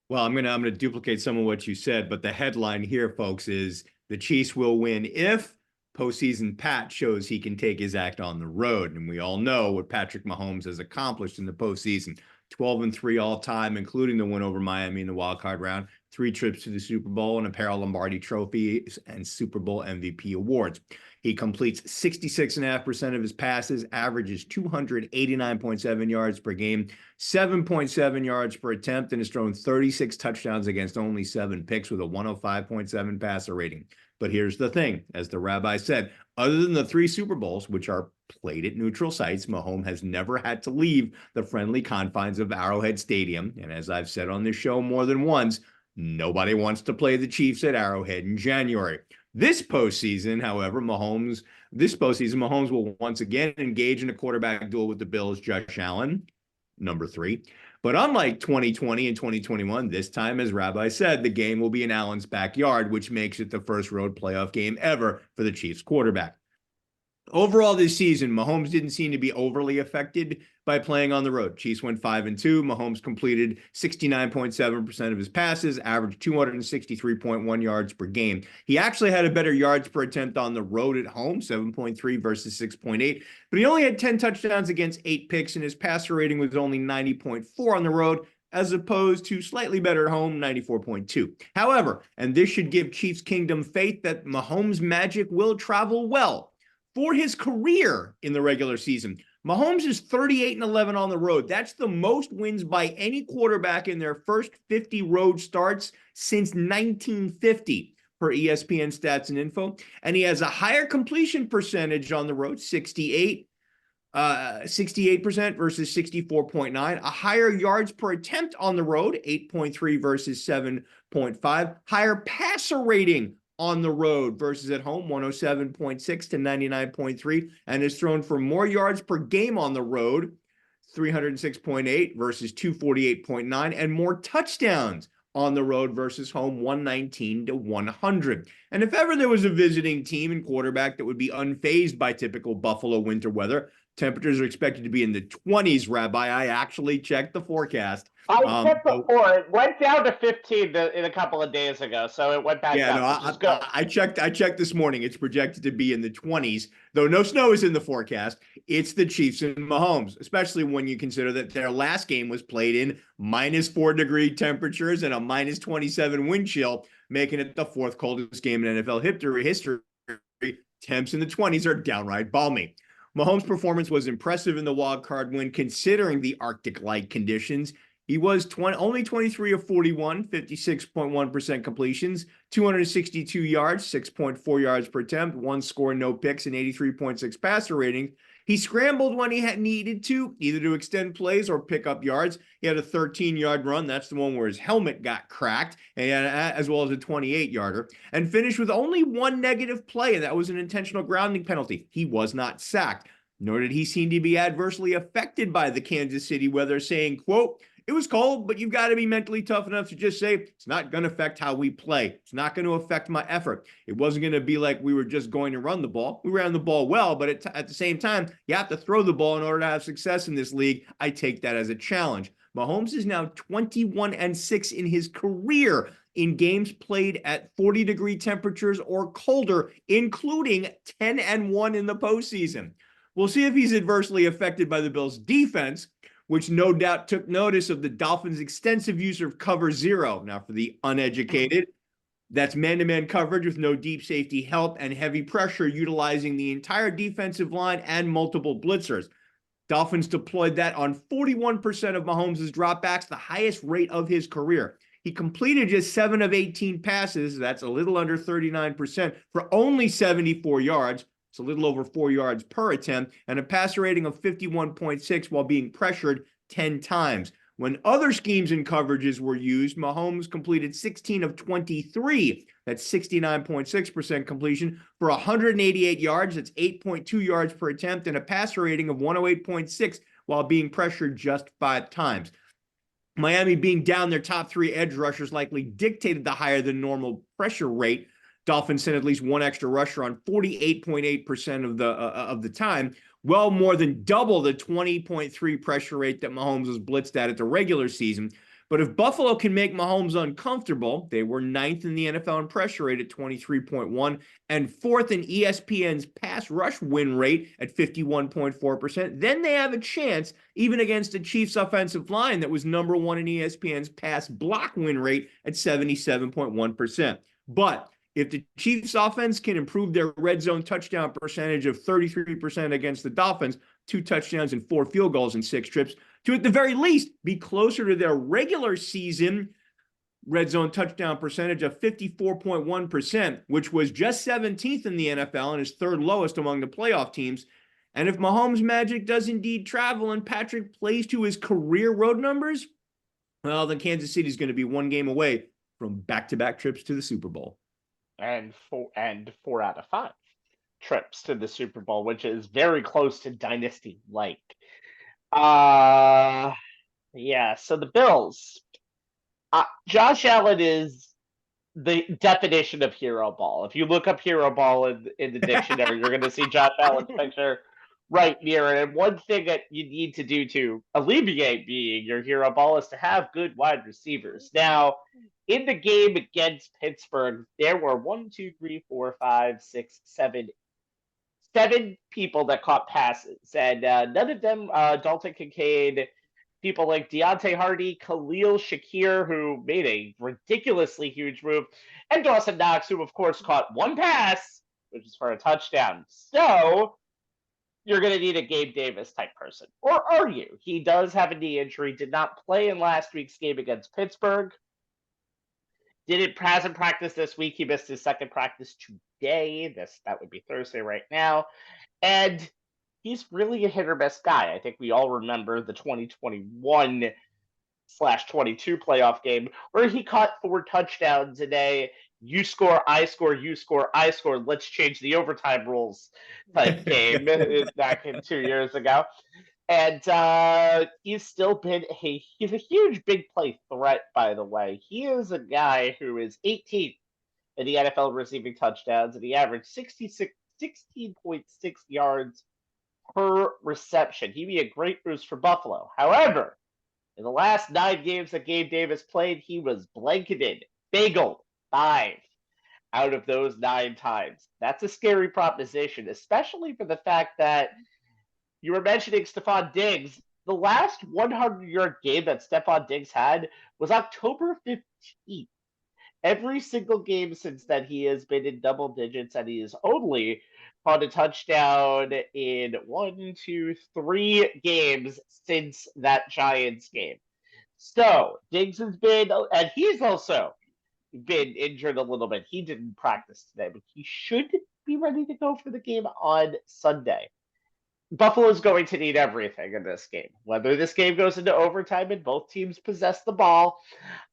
Well, I'm gonna duplicate some of what you said, but the headline here, folks, is the Chiefs will win if postseason Pat shows he can take his act on the road. And we all know what Patrick Mahomes has accomplished in the postseason. 12-3 all time, including the win over Miami in the wild card round, 3 trips to the Super Bowl, and a pair of Lombardi trophies and Super Bowl MVP awards. He completes 66.5% of his passes, averages 289.7 yards per game, 7.7 yards per attempt, and has thrown 36 touchdowns against only 7 picks with a 105.7 passer rating. But here's the thing, as the rabbi said, other than the 3 Super Bowls, which are played at neutral sites, Mahomes has never had to leave the friendly confines of Arrowhead Stadium. And as I've said on this show more than once, nobody wants to play the Chiefs at Arrowhead in January. This postseason, however, Mahomes will once again engage in a quarterback duel with the Bills' Josh Allen, number 3. But unlike 2020 and 2021, this time, as Rabbi said, the game will be in Allen's backyard, which makes it the first road playoff game ever for the Chiefs quarterback. Overall this season, Mahomes didn't seem to be overly affected by playing on the road. Chiefs went 5-2. Mahomes completed 69.7% of his passes, averaged 263.1 yards per game. He actually had a better yards per attempt on the road at home, 7.3 versus 6.8. But he only had 10 touchdowns against 8 picks, and his passer rating was only 90.4 on the road, as opposed to slightly better at home, 94.2. However, and this should give Chiefs Kingdom faith that Mahomes' magic will travel well. For his career in the regular season, Mahomes is 38-11 on the road. That's the most wins by any quarterback in their first 50 road starts since 1950 per ESPN Stats and Info. And he has a higher completion percentage on the road, 68% versus 64.9, a higher yards per attempt on the road, 8.3 versus 7.5, higher passer rating on the road versus at home, 107.6 to 99.3, and has thrown for more yards per game on the road, 306.8 versus 248.9, and more touchdowns on the road versus home, 119 to 100. And if ever there was a visiting team and quarterback that would be unfazed by typical Buffalo winter weather, temperatures are expected to be in the 20s, Rabbi. I actually checked the forecast. I checked before. It went down to 15 in a couple of days ago, so it went back up, which is good. I checked this morning. It's projected to be in the 20s, though no snow is in the forecast. It's the Chiefs and Mahomes, especially when you consider that their last game was played in -4-degree temperatures and a -27 wind chill, making it the fourth coldest game in NFL history. Temps in the 20s are downright balmy. Mahomes' performance was impressive in the wild card win, considering the Arctic-like conditions. He was only 23 of 41, 56.1% completions, 262 yards, 6.4 yards per attempt, one score, no picks, and 83.6 passer rating. He scrambled when he had needed to, either to extend plays or pick up yards. He had a 13-yard run. That's the one where his helmet got cracked, and as well as a 28-yarder, and finished with only one negative play, and that was an intentional grounding penalty. He was not sacked, nor did he seem to be adversely affected by the Kansas City weather, saying, quote, "It was cold, but you've got to be mentally tough enough to just say, it's not going to affect how we play. It's not going to affect my effort. It wasn't going to be like we were just going to run the ball. We ran the ball well, but at the same time, you have to throw the ball in order to have success in this league. I take that as a challenge." Mahomes is now 21-6 in his career in games played at 40-degree temperatures or colder, including 10-1 in the postseason. We'll see if he's adversely affected by the Bills' defense, which no doubt took notice of the Dolphins' extensive use of cover zero. Now, for the uneducated, that's man-to-man coverage with no deep safety help and heavy pressure, utilizing the entire defensive line and multiple blitzers. Dolphins deployed that on 41% of Mahomes' dropbacks, the highest rate of his career. He completed just 7 of 18 passes, that's a little under 39%, for only 74 yards. It's a little over 4 yards per attempt, and a passer rating of 51.6 while being pressured 10 times. When other schemes and coverages were used, Mahomes completed 16 of 23. That's 69.6% completion for 188 yards. That's 8.2 yards per attempt, and a passer rating of 108.6 while being pressured just 5 times. Miami being down their top 3 edge rushers likely dictated the higher than normal pressure rate. Dolphins sent at least one extra rusher on 48.8% of the time, well more than double the 20.3 pressure rate that Mahomes was blitzed at the regular season. But if Buffalo can make Mahomes uncomfortable, they were 9th in the NFL in pressure rate at 23.1 and 4th in ESPN's pass rush win rate at 51.4%. Then they have a chance, even against the Chiefs offensive line that was number 1 in ESPN's pass block win rate at 77.1%. But if the Chiefs offense can improve their red zone touchdown percentage of 33% against the Dolphins, 2 touchdowns and 4 field goals in 6 trips, to at the very least be closer to their regular season red zone touchdown percentage of 54.1%, which was just 17th in the NFL and is 3rd lowest among the playoff teams. And if Mahomes' magic does indeed travel and Patrick plays to his career road numbers, well, then Kansas City is going to be 1 game away from back-to-back trips to the Super Bowl. And 4 out of 5 trips to the Super Bowl, which is very close to dynasty-like. Yeah, so the Bills. Josh Allen is the definition of hero ball. If you look up hero ball in the dictionary, you're going to see Josh Allen's picture right near it. And one thing that you need to do to alleviate being your hero ball is to have good wide receivers. Now, in the game against Pittsburgh, there were 7 people that caught passes, and none of them, Dalton Kincaid, people like Deontay Hardy, Khalil Shakir, who made a ridiculously huge move, and Dawson Knox, who of course caught one pass, which is for a touchdown. So you're going to need a Gabe Davis type person. Or are you? He does have a knee injury, did not play in last week's game against Pittsburgh. Hasn't practiced this week. He missed his second practice today. That would be Thursday right now. And he's really a hit or miss guy. I think we all remember the 2021/22 playoff game where he caught 4 touchdowns in a you score, I score, you score, I score, let's change the overtime rules type game back in 2 years ago. And he's still been he's a huge big play threat, by the way. He is a guy who is 18th in the NFL receiving touchdowns, and he averaged 16.6 yards per reception. He'd be a great boost for Buffalo. However, in the last 9 games that Gabe Davis played, he was blanketed, bageled 5 out of those 9 times. That's a scary proposition, especially for the fact that you were mentioning Stephon Diggs. The last 100-yard game that Stephon Diggs had was October 15th. Every single game since then, he has been in double digits, and he has only caught a touchdown in 3 games since that Giants game. So Diggs has been, and he's also been injured a little bit. He didn't practice today, but he should be ready to go for the game on Sunday. Buffalo's going to need everything in this game. Whether this game goes into overtime and both teams possess the ball,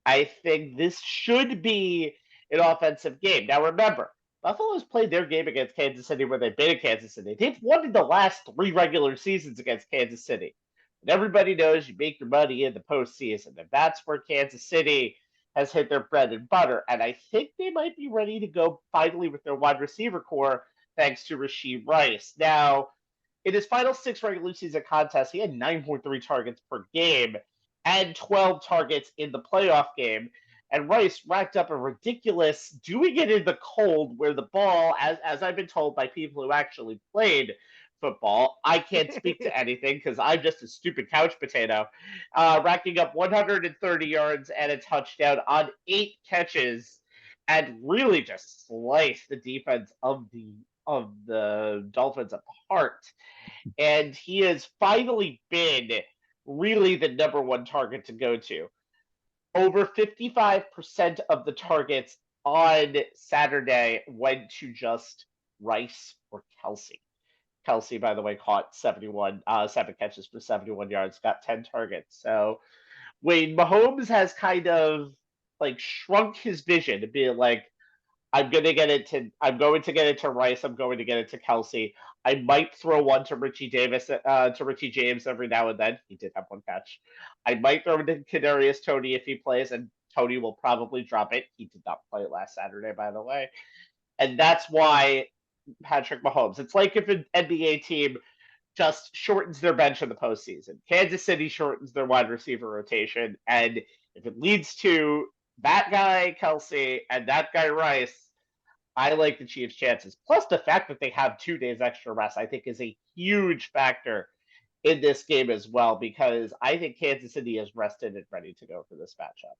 I think this should be an offensive game. Now remember, Buffalo's played their game against Kansas City where they've been in Kansas City. They've won in the last 3 regular seasons against Kansas City. And everybody knows you make your money in the postseason, and that's where Kansas City has hit their bread and butter. And I think they might be ready to go finally with their wide receiver core thanks to Rashee Rice. Now, in his final 6 regular season contests, he had 9.3 targets per game and 12 targets in the playoff game. And Rice racked up a ridiculous doing it in the cold where the ball, as I've been told by people who actually played football, I can't speak to anything because I'm just a stupid couch potato, racking up 130 yards and a touchdown on 8 catches and really just sliced the defense of the Dolphins apart. And he has finally been really the number 1 target to go to. Over 55% of the targets on Saturday went to just Rice or Kelsey. Kelsey, by the way, caught 7 catches for 71 yards, got 10 targets. So when Mahomes has kind of like shrunk his vision to be like, I'm going to get it to Rice. I'm going to get it to Kelsey. I might throw one to Richie James every now and then. He did have 1 catch. I might throw it to Kadarius Toney if he plays, and Toney will probably drop it. He did not play last Saturday, by the way. And that's why Patrick Mahomes. It's like if an NBA team just shortens their bench in the postseason. Kansas City shortens their wide receiver rotation, and if it leads to that guy, Kelsey, and that guy, Rice, I like the Chiefs' chances. Plus, the fact that they have 2 days extra rest, I think, is a huge factor in this game as well, because I think Kansas City is rested and ready to go for this matchup.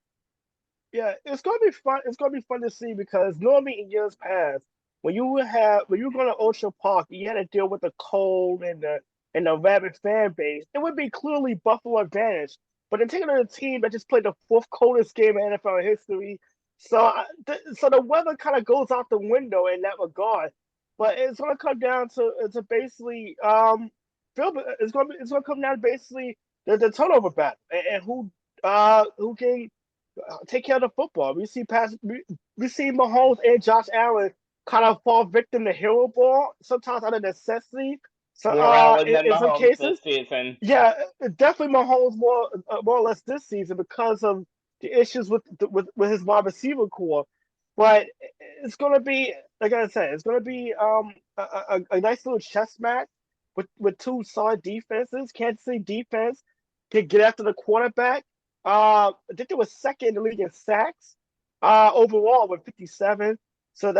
Yeah, it's going to be fun. It's going to be fun to see because normally in years past, when you were going to Ocean Park, you had to deal with the cold and the rabid fan base. It would be clearly Buffalo advantage. But they're taking on a team that just played the 4th coldest game in NFL history. So the weather kind of goes out the window in that regard. But it's going to come down to basically it's going to come down to basically the turnover battle and who can take care of the football. We see Mahomes and Josh Allen kind of fall victim to hero ball sometimes out of necessity. So in some cases, yeah, definitely Mahomes more or less this season because of the issues with his wide receiver core. But it's going to be, like I said, it's going to be a nice little chess match with 2 solid defenses. Kansas City defense can get after the quarterback. I think they were 2nd in the league in sacks overall with 57. So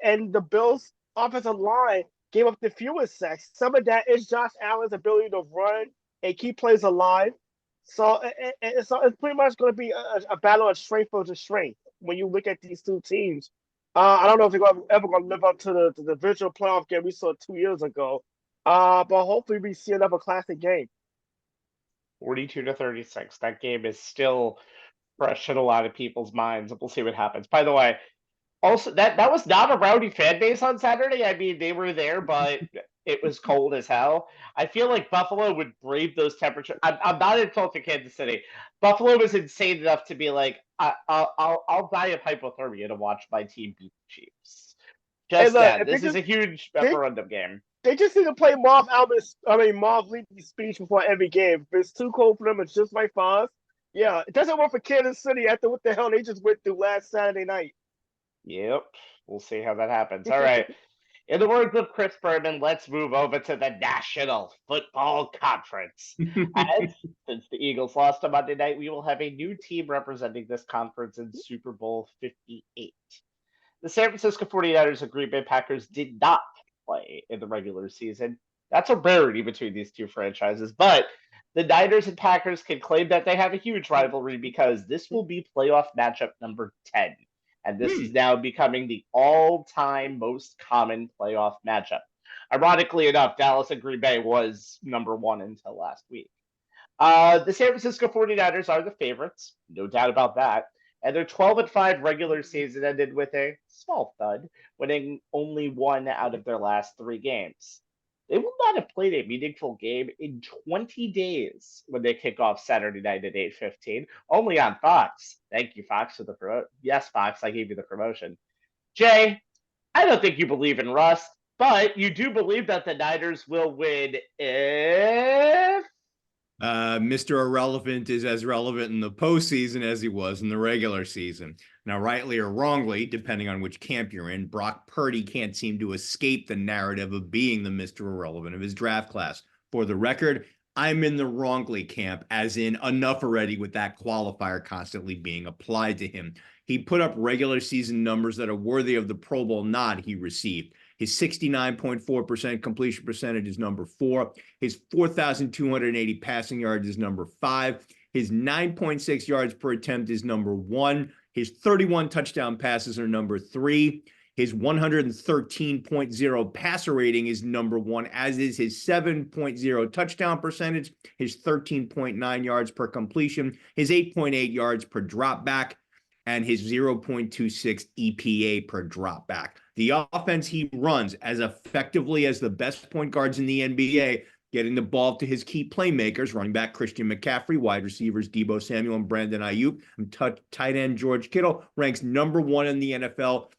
and the Bills' offensive line gave up the fewest sacks. Some of that is Josh Allen's ability to run and keep plays alive. So it's pretty much going to be a battle of strength versus strength when you look at these two teams. I don't know if they're ever going to live up to the divisional playoff game we saw 2 years ago. But hopefully we see another classic game. 42-36. That game is still fresh in a lot of people's minds. We'll see what happens. By the way, also that was not a rowdy fan base on Saturday. I mean, they were there, but it was cold as hell. I feel like Buffalo would brave those temperatures. I'm not insulting Kansas City. Buffalo was insane enough to be like, I'll die of hypothermia to watch my team beat the Chiefs. Just that. This is a huge referendum game. They just need to play Marv Lee's speech before every game. If it's too cold for them, it's just like Foz. Yeah, it doesn't work for Kansas City after what the hell they just went through last Saturday night. Yep. We'll see how that happens. All right. In the words of Chris Berman, let's move over to the National Football Conference. And since the Eagles lost on Monday night, we will have a new team representing this conference in Super Bowl 58. The San Francisco 49ers and Green Bay Packers did not play in the regular season. That's a rarity between these two franchises, but the Niners and Packers can claim that they have a huge rivalry because this will be playoff matchup number 10. And this is now becoming the all-time most common playoff matchup. Ironically enough, Dallas and Green Bay was number 1 until last week. The San Francisco 49ers are the favorites, no doubt about that. And their 12-5 regular season ended with a small thud, winning only 1 out of their last 3 games. They will not have played a meaningful game in 20 days when they kick off Saturday night at 8:15, only on Fox. Thank you, Fox, for the promotion. Yes, Fox, I gave you the promotion. Jay, I don't think you believe in rust, but you do believe that the Niners will win if... Mr. Irrelevant is as relevant in the postseason as he was in the regular season. Now, rightly or wrongly, depending on which camp you're in, Brock Purdy can't seem to escape the narrative of being the Mr. Irrelevant of his draft class. For the record, I'm in the wrongly camp, as in enough already with that qualifier constantly being applied to him. He put up regular season numbers that are worthy of the Pro Bowl nod he received. His 69.4% completion percentage is number 4. His 4,280 passing yards is number 5. His 9.6 yards per attempt is number 1. His 31 touchdown passes are number 3. His 113.0 passer rating is number 1, as is his 7.0 touchdown percentage, his 13.9 yards per completion, his 8.8 yards per drop back, and his 0.26 EPA per drop back. The offense he runs as effectively as the best point guards in the NBA, getting the ball to his key playmakers, running back Christian McCaffrey, wide receivers Deebo Samuel and Brandon Ayuk, and tight end George Kittle, ranks number 1 in the NFL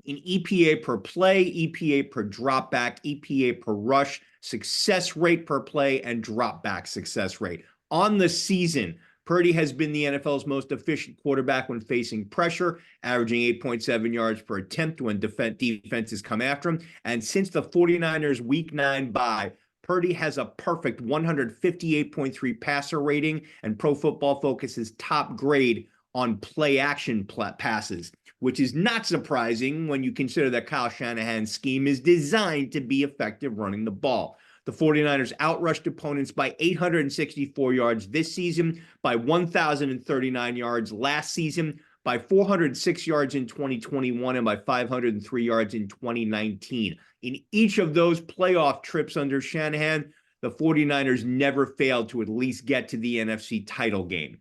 in EPA per play, EPA per drop back, EPA per rush, success rate per play, and drop back success rate. On the season, Purdy has been the NFL's most efficient quarterback when facing pressure, averaging 8.7 yards per attempt when defenses come after him. And since the 49ers Week 9 bye, Purdy has a perfect 158.3 passer rating and Pro Football Focus's top grade on play-action passes, which is not surprising when you consider that Kyle Shanahan's scheme is designed to be effective running the ball. The 49ers outrushed opponents by 864 yards this season, by 1,039 yards last season, by 406 yards in 2021, and by 503 yards in 2019. In each of those playoff trips under Shanahan, the 49ers never failed to at least get to the NFC title game.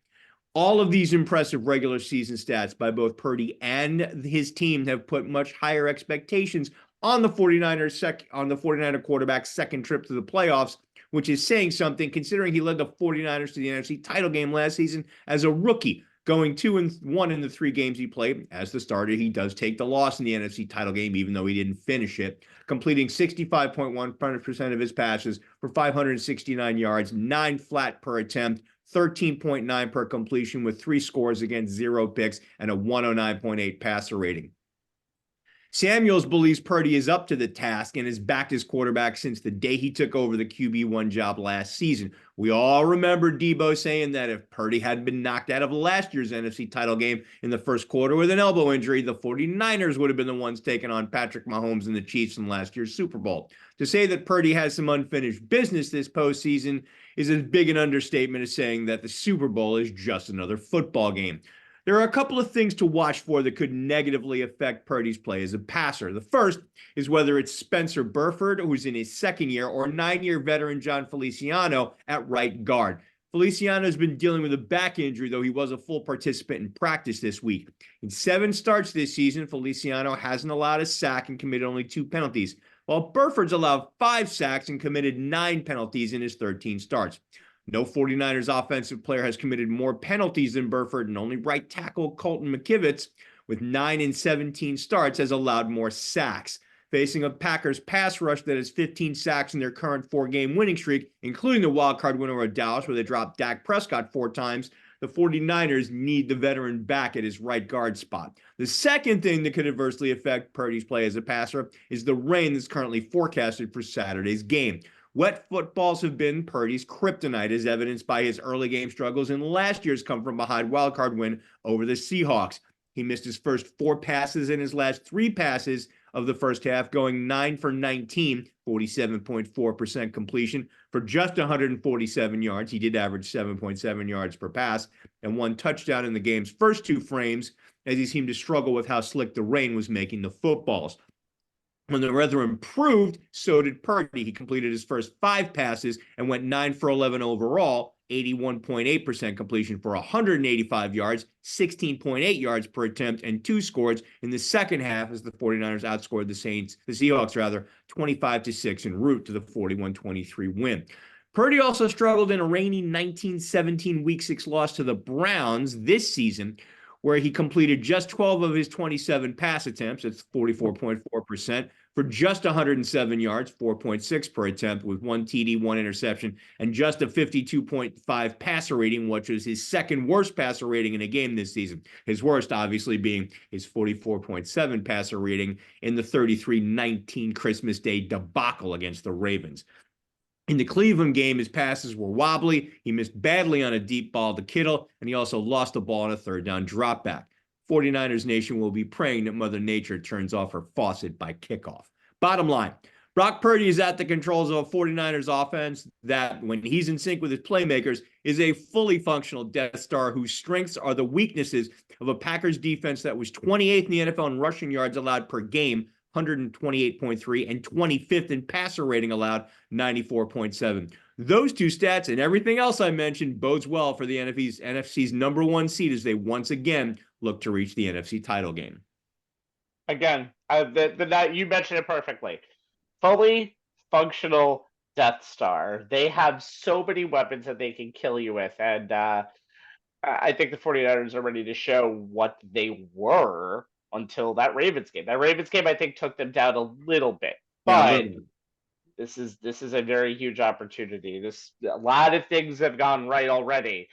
All of these impressive regular season stats by both Purdy and his team have put much higher expectations on the 49er quarterback's second trip to the playoffs, which is saying something considering he led the 49ers to the NFC title game last season as a rookie, going 2-1 in the 3 games he played. As the starter, he does take the loss in the NFC title game, even though he didn't finish it, completing 65.1% of his passes for 569 yards, 9 flat per attempt, 13.9 per completion with 3 scores against 0 picks and a 109.8 passer rating. Samuels believes Purdy is up to the task and has backed his quarterback since the day he took over the QB1 job last season. We all remember Debo saying that if Purdy had been knocked out of last year's NFC title game in the first quarter with an elbow injury, the 49ers would have been the ones taking on Patrick Mahomes and the Chiefs in last year's Super Bowl. To say that Purdy has some unfinished business this postseason is as big an understatement as saying that the Super Bowl is just another football game. There are a couple of things to watch for that could negatively affect Purdy's play as a passer. The first is whether it's Spencer Burford, who's in his second year, or 9-year veteran John Feliciano at right guard. Feliciano has been dealing with a back injury, though he was a full participant in practice this week. In 7 starts this season, Feliciano hasn't allowed a sack and committed only 2 penalties, while Burford's allowed 5 sacks and committed 9 penalties in his 13 starts. No 49ers offensive player has committed more penalties than Burford, and only right tackle Colton McKivitz, with 9 in 17 starts, has allowed more sacks. Facing a Packers pass rush that has 15 sacks in their current 4-game winning streak, including the wildcard winner of Dallas, where they dropped Dak Prescott 4 times, the 49ers need the veteran back at his right guard spot. The second thing that could adversely affect Purdy's play as a passer is the rain that's currently forecasted for Saturday's game. Wet footballs have been Purdy's kryptonite, as evidenced by his early game struggles in last year's come-from-behind wildcard win over the Seahawks. He missed his first 4 passes in his last 3 passes of the first half, going 9 for 19, 47.4% completion for just 147 yards. He did average 7.7 yards per pass and 1 touchdown in the game's first 2 frames, as he seemed to struggle with how slick the rain was making the footballs. When the weather improved, so did Purdy. He completed his first 5 passes and went 9 for 11 overall, 81.8% completion for 185 yards, 16.8 yards per attempt, and 2 scores in the second half as the 49ers outscored the Seahawks, 25-6 en route to the 41-23 win. Purdy also struggled in a rainy 1917 Week 6 loss to the Browns this season, where he completed just 12 of his 27 pass attempts, that's 44.4%, for just 107 yards, 4.6 per attempt, with 1 TD, 1 interception, and just a 52.5 passer rating, which was his second worst passer rating in a game this season. His worst, obviously, being his 44.7 passer rating in the 33-19 Christmas Day debacle against the Ravens. In the Cleveland game, his passes were wobbly. He missed badly on a deep ball to Kittle, and he also lost the ball on a 3rd down drop back. 49ers Nation will be praying that Mother Nature turns off her faucet by kickoff. Bottom line, Brock Purdy is at the controls of a 49ers offense that, when he's in sync with his playmakers, is a fully functional Death Star whose strengths are the weaknesses of a Packers defense that was 28th in the NFL in rushing yards allowed per game, 128.3, and 25th in passer rating allowed, 94.7. Those 2 stats and everything else I mentioned bodes well for the NFC's number 1 seed as they once again look to reach the NFC title game. Again, you mentioned it perfectly. Fully functional Death Star. They have so many weapons that they can kill you with, and I think the 49ers are ready to show what they were until that Ravens game. That Ravens game, I think, took them down a little bit, but this is a very huge opportunity. A lot of things have gone right already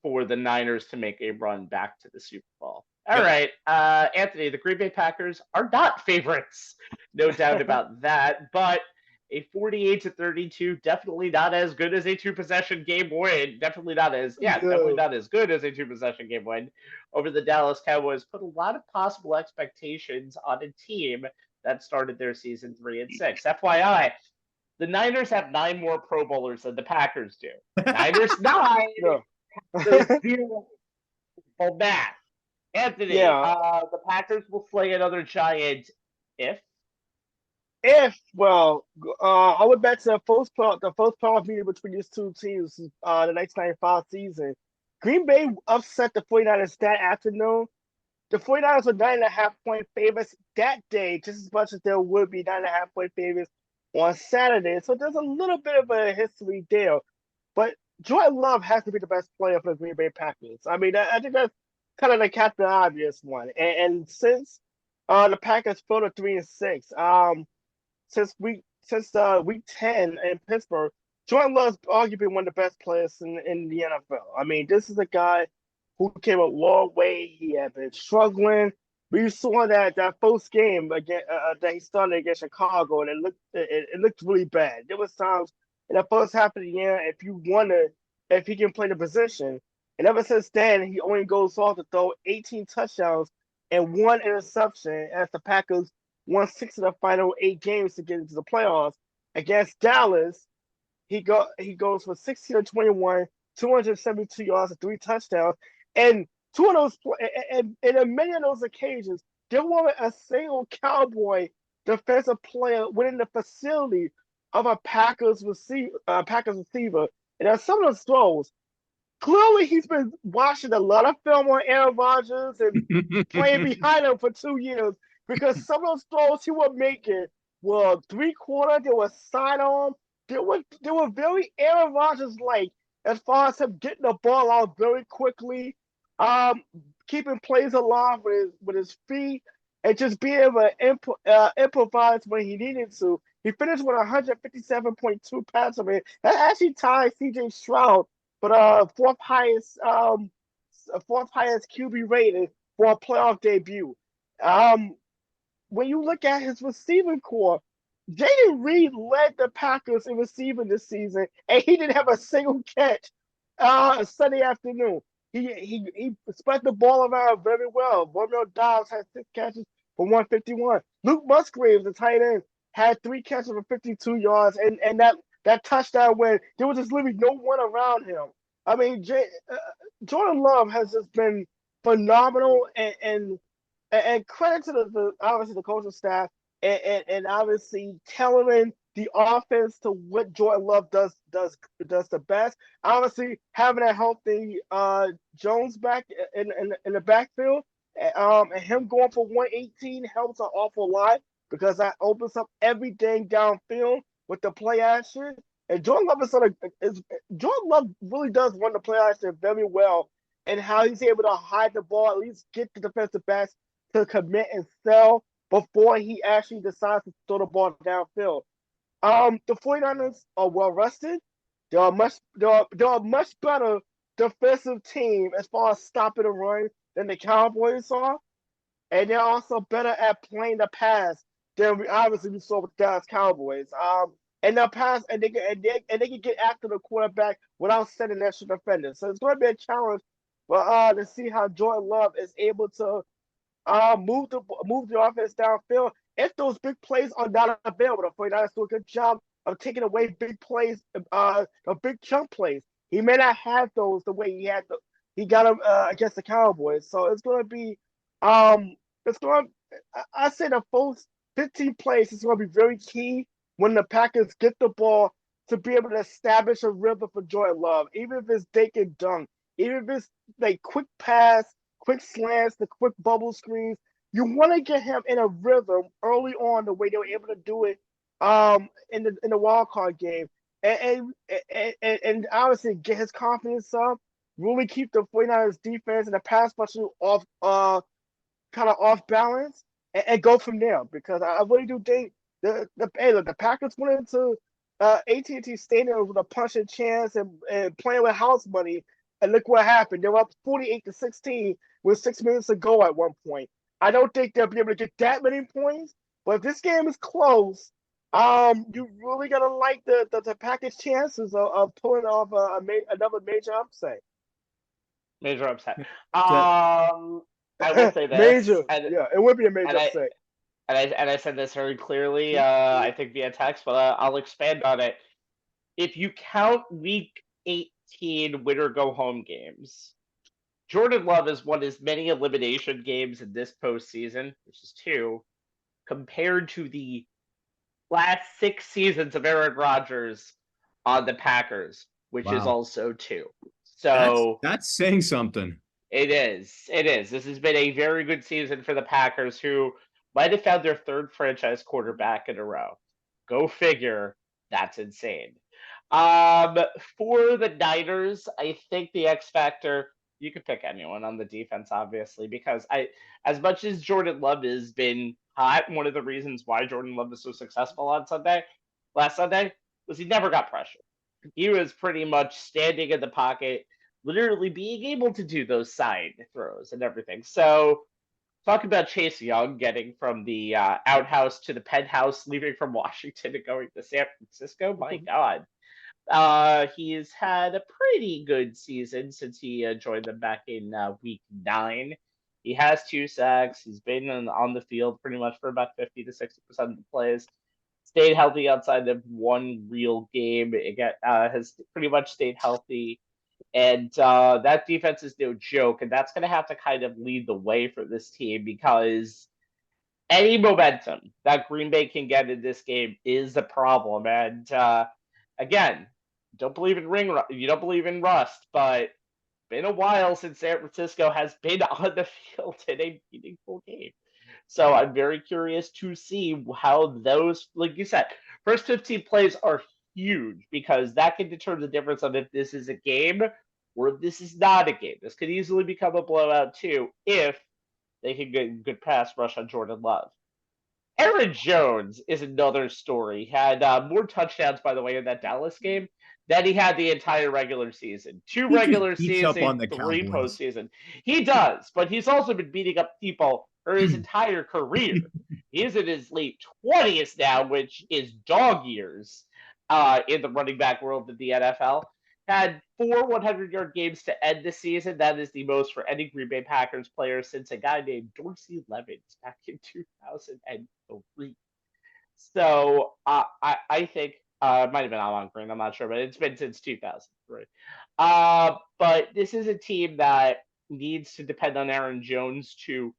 for the Niners to make a run back to the Super Bowl. All right, Anthony, the Green Bay Packers are not favorites, no doubt about that, but a 48-32, definitely not as good as a 2-possession game win. Definitely not as good as a 2-possession game win over the Dallas Cowboys. Put a lot of possible expectations on a team that started their season 3-6. FYI, the Niners have 9 more Pro Bowlers than the Packers do. Niners 9. Zero math. Anthony, the Packers will slay another giant if. I would bet the first playoff meeting between these 2 teams, the 1995 season, Green Bay upset the 49ers that afternoon. The 49ers were 9.5-point favorites that day, just as much as there would be 9.5-point favorites on Saturday. So there's a little bit of a history there. But Jordan Love has to be the best player for the Green Bay Packers. I mean, I think that's kind of the Captain Obvious one. And since the Packers fell to 3-6, since week 10 in Pittsburgh, Jordan Love's arguably one of the best players in the NFL. I mean, this is a guy who came a long way. He had been struggling. We saw that first game again that he started against Chicago, and it looked really bad. There was times in the first half of the year if you wonder if he can play the position, and ever since then he only goes off to throw 18 touchdowns and 1 interception as the Packers won 6 of the final 8 games to get into the playoffs. Against Dallas, he goes for 16 of 21, 272 yards and 3 touchdowns, and two of those and in many of those occasions, there wasn't a single Cowboy defensive player within the facility of a Packers receiver. And on some of those throws, clearly he's been watching a lot of film on Aaron Rodgers and playing behind him for 2 years, because some of those throws he was making were 3-quarter, they were sidearm, they were very Aaron Rodgers like as far as him getting the ball out very quickly, um, keeping plays alive with his feet, and just being able to improvise when he needed to. He finished with 157.2 passer rate. That actually ties C.J. Stroud for the fourth highest QB rating for a playoff debut. Um, when you look at his receiving core, Jaden Reed led the Packers in receiving this season, and he didn't have a single catch Sunday afternoon. He spread the ball around very well. Romeo Dobbs had 6 catches for 151. Luke Musgrave, the tight end, had 3 catches for 52 yards, and that touchdown win, there was just literally no one around him. I mean, Jordan Love has just been phenomenal, and credit to the obviously the coaching staff, and obviously tailoring the offense to what Jordan Love does the best. Obviously, having a healthy Jones back in the backfield, and him going for 118 helps an awful lot, because that opens up everything downfield with the play action. And Jordan Love really does run the play action very well, and how he's able to hide the ball, at least get the defensive backs to commit and sell before he actually decides to throw the ball downfield. The 49ers are well rested. They're a much better defensive team as far as stopping the run than the Cowboys are, and they're also better at playing the pass than we saw with the Dallas Cowboys. And they'll pass, and they can get after the quarterback without sending extra defenders. So it's going to be a challenge for to see how Jordan Love is able to move the offense downfield if those big plays are not available. The 49ers do a good job of taking away big plays, the big chunk plays. He may not have those the way he got them against the Cowboys. So it's going to be I say the first 15 plays is going to be very key when the Packers get the ball, to be able to establish a rhythm for Jordan Love, even if it's dink and dunk, even if it's like quick pass, quick slants, the quick bubble screens. You want to get him in a rhythm early on, the way they were able to do it in the wild card game, and obviously get his confidence up, really keep the 49ers defense and the pass rush off kind of off balance, and go from there, because I really do think the Packers went into AT&T Stadium with a punching chance and playing with house money, and look what happened. They were up 48-16 with 6 minutes to go at one point. I don't think they'll be able to get that many points, but if this game is close, you really gotta like the Packers' chances of pulling off another major upset. Major upset. I will say this. Major. Yeah, it would be a major upset. And I said this very clearly, I think via text, but I'll expand on it. If you count Week 18 winner-go-home games, Jordan Love has won as many elimination games in this postseason, which is 2, compared to the last 6 seasons of Aaron Rodgers on the Packers, which is also 2. So that's saying something. It is. This has been a very good season for the Packers, who might have found their 3rd franchise quarterback in a row. Go figure. That's insane. For the Niners, I think the X factor, you could pick anyone on the defense, obviously, because as much as Jordan Love has been hot, one of the reasons why Jordan Love was so successful last Sunday, was he never got pressure. He was pretty much standing in the pocket, literally being able to do those side throws and everything. So Talk about Chase Young getting from the outhouse to the penthouse, leaving from Washington and going to San Francisco. My God. He's had a pretty good season since he joined them back in week 9. He has 2 sacks. He's been on the field pretty much for about 50 to 60% of the plays. Stayed healthy outside of one real game. Has pretty much stayed healthy. And that defense is no joke. And that's going to have to kind of lead the way for this team because any momentum that Green Bay can get in this game is a problem. And again, don't believe in you don't believe in rust, but been a while since San Francisco has been on the field in a meaningful game. So I'm very curious to see how those, like you said, first 15 plays are huge because that can determine the difference of if this is a game or if this is not a game. This could easily become a blowout too if they can get a good pass rush on Jordan Love. Aaron Jones is another story. He had more touchdowns, by the way, in that Dallas game than he had the entire regular season. 2 He just regular beats up season, on the 3 Cowboys. postseason. He does, but he's also been beating up people for his entire career. He is in his late 20s now, which is dog years in the running back world of the NFL. Had 4 100-yard games to end the season. That is the most for any Green Bay Packers player since a guy named Dorsey Levens back in 2003. So I think it might have been Alon Green. I'm not sure, but it's been since 2003. But this is a team that needs to depend on Aaron Jones to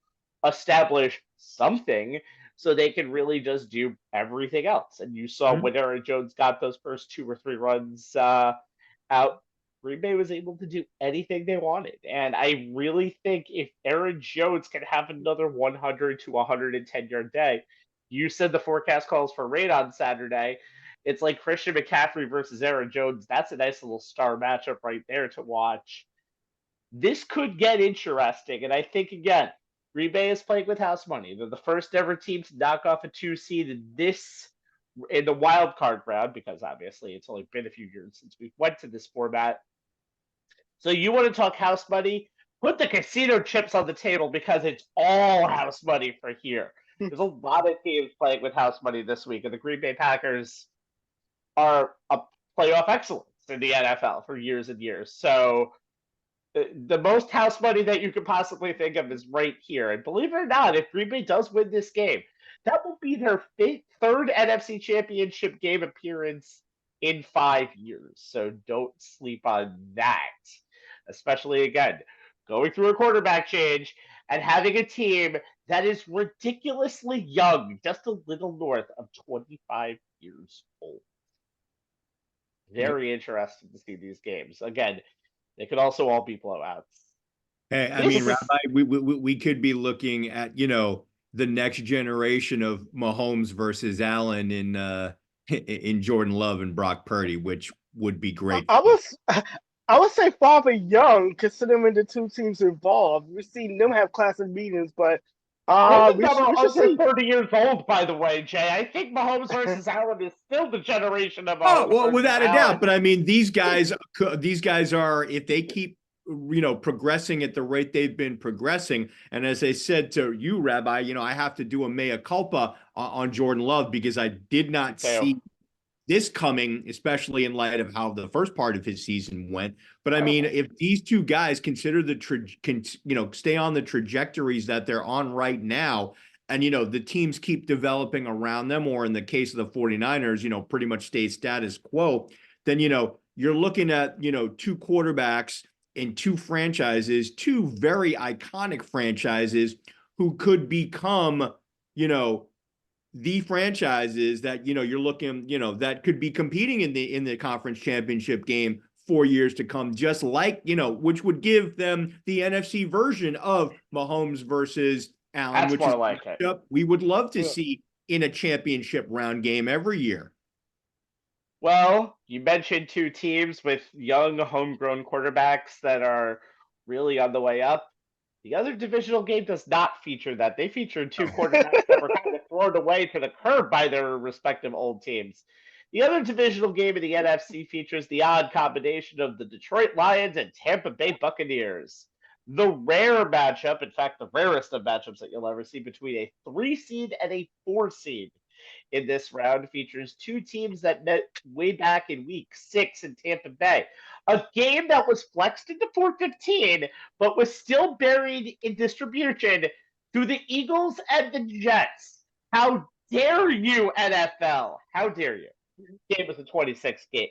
establish something so they can really just do everything else. And you saw when Aaron Jones got those first 2 or 3 runs out, Green Bay was able to do anything they wanted. And I really think if Aaron Jones can have another 100 to 110-yard day, you said the forecast calls for rain on Saturday. It's like Christian McCaffrey versus Aaron Jones. That's a nice little star matchup right there to watch. This could get interesting. And I think, again, Green Bay is playing with house money. They're the first ever team to knock off a 2 seed in the wild card round, because obviously it's only been a few years since we went to this format. So you want to talk house money? Put the casino chips on the table because it's all house money for here. There's a lot of teams playing with house money this week, and the Green Bay Packers are a playoff excellence in the NFL for years and years. So the most house money that you could possibly think of is right here. And believe it or not, if Green Bay does win this game, that will be their 3rd NFC Championship game appearance in 5 years. So don't sleep on that. Especially, again, going through a quarterback change and having a team that is ridiculously young, just a little north of 25 years old. Very interesting to see these games. Again, they could also all be blowouts. Hey, I mean, Rabbi, we could be looking at, the next generation of Mahomes versus Allen in Jordan Love and Brock Purdy, which would be great. I would say Father Young, considering the 2 teams involved. We've seen them have classic meetings, but we should see 30 years old, by the way, Jay. I think Mahomes versus Allen is still the generation of Mahomes. Oh, well, without a doubt. But I mean, these guys are, if they keep, progressing at the rate they've been progressing. And as I said to you, Rabbi, I have to do a mea culpa on Jordan Love because I did not see this coming, especially in light of how the first part of his season went. But I mean, if these 2 guys consider stay on the trajectories that they're on right now, and, the teams keep developing around them, or in the case of the 49ers, pretty much stay status quo, then, you're looking at, 2 quarterbacks in 2 franchises, 2 very iconic franchises who could become, the franchises that, you're looking, that could be competing in the conference championship game 4 years to come, just like, which would give them the NFC version of Mahomes versus Allen, That's which more is like it. We would love to see in a championship round game every year. Well, you mentioned 2 teams with young homegrown quarterbacks that are really on the way up. The other divisional game does not feature that. They featured 2 quarterbacks that were kind of thrown away to the curb by their respective old teams. The other divisional game in the NFC features the odd combination of the Detroit Lions and Tampa Bay Buccaneers. The rare matchup, in fact, the rarest of matchups that you'll ever see between a 3 seed and a 4 seed in this round, features two teams that met way back in week 6 in Tampa Bay. A game that was flexed into 415, but was still buried in distribution to the Eagles and the Jets. How dare you, NFL? How dare you? Game was a 22-6 game.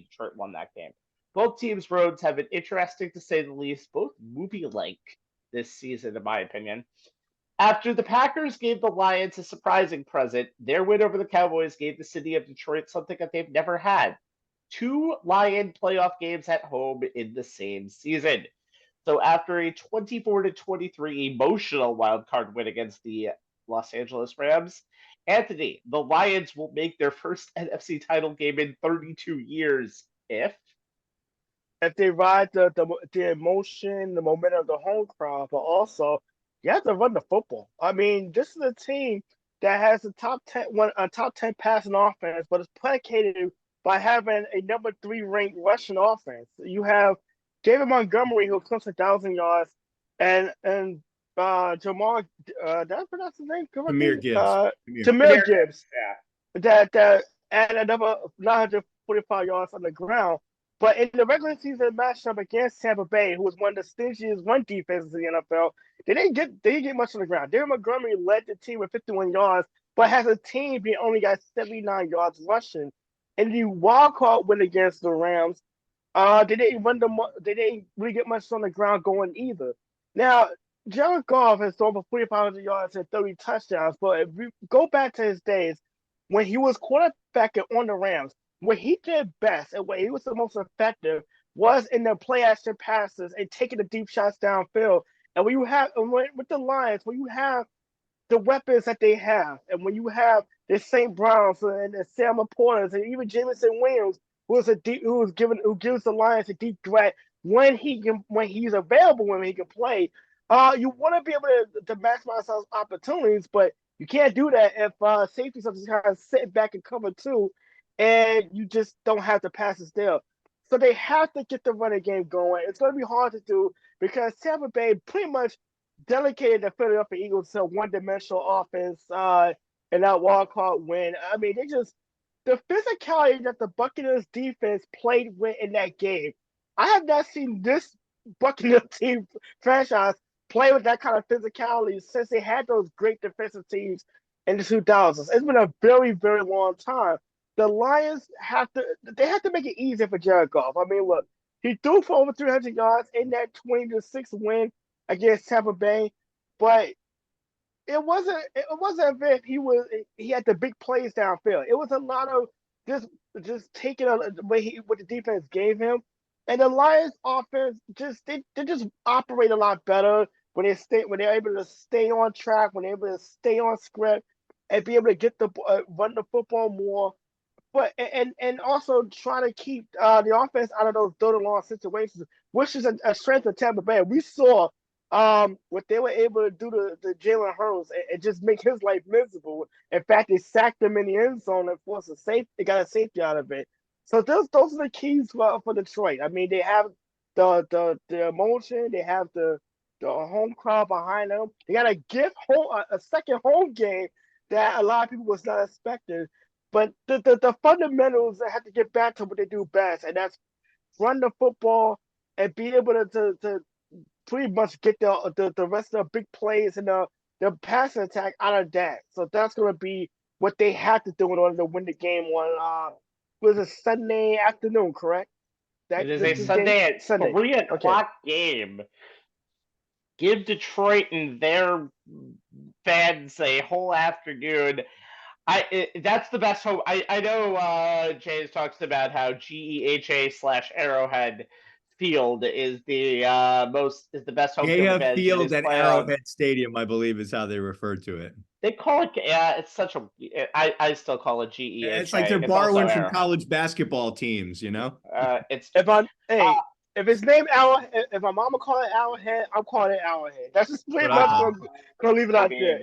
Detroit won that game. Both teams' roads have been interesting to say the least, both movie-like this season, in my opinion. After the Packers gave the Lions a surprising present, their win over the Cowboys gave the city of Detroit something that they've never had: 2 Lion playoff games at home in the same season. So after a 24-23 emotional wildcard win against the Los Angeles Rams, Anthony, the Lions will make their first NFC title game in 32 years if they ride the emotion, the momentum of the home crowd, but also you have to run the football. I mean, this is a team that has a top 10 passing offense, but it's predicated by having a number 3 ranked rushing offense. You have David Montgomery, who clips 1,000 yards, and Jamal, did I pronounce his name correctly? Jameer Gibbs. Jameer Gibbs. Yeah. That added another 945 yards on the ground. But in the regular season matchup against Tampa Bay, who was one of the stingiest run defenses in the NFL, they didn't get much on the ground. David Montgomery led the team with 51 yards, but as a team, they only got 79 yards rushing. In the wild card win against the Rams, they didn't really get much on the ground going either. Now, Jared Goff has thrown for 4,500 yards and 30 touchdowns, but if we go back to his days when he was quarterbacking on the Rams, what he did best and what he was the most effective was in the play action passes and taking the deep shots downfield. And when you have with the Lions, when you have the weapons that they have, and when you have the St. Browns and the Sam Porters and even Jameson Williams, who gives the Lions a deep threat when he's available, when he can play. You want to be able to maximize those opportunities, but you can't do that if safeties are just kind of sitting back and cover 2, and you just don't have the passes there. So they have to get the running game going. It's going to be hard to do because Tampa Bay pretty much delegated the Philadelphia Eagles to one-dimensional offense in that wild card win. I mean, the physicality that the Buccaneers defense played with in that game. I have not seen this Buccaneers team franchise play with that kind of physicality since they had those great defensive teams in the 2000s. It's been a very, very long time. The Lions have to make it easier for Jared Goff. I mean, look, he threw for over 300 yards in that 20-6 win against Tampa Bay, but it wasn't as if he had the big plays downfield. It was a lot of just taking what the defense gave him, and the Lions offense they just operate a lot better when they're able to stay on track, when they're able to stay on script, and be able to get run the football more. But and also try to keep the offense out of those third and long situations, which is a strength of Tampa Bay. We saw what they were able to do to Jalen Hurts and just make his life miserable. In fact, they sacked him in the end zone and forced they got a safety out of it. So those are the keys for Detroit. I mean, they have the emotion, they have the home crowd behind them. They got a second home game that a lot of people was not expecting. But the fundamentals have to get back to what they do best, and that's run the football and be able to pretty much get the rest of the big plays and the passing attack out of that. So that's going to be what they have to do in order to win the game on was it Sunday afternoon, correct? It is a Sunday 3 o'clock game. Give Detroit and their fans a whole afternoon. That's the best home. I know Jay talks about how GEHA/Arrowhead Field is the best home field advantage. Field at Arrowhead Stadium, I believe, is how they refer to it. They call it. It's such a. I still call it GEHA. It's like they're borrowing from college basketball teams, you know. It's if it's named Arrowhead, if my mama call it Arrowhead, I'm calling it Arrowhead. That's just pretty much gonna leave it out there.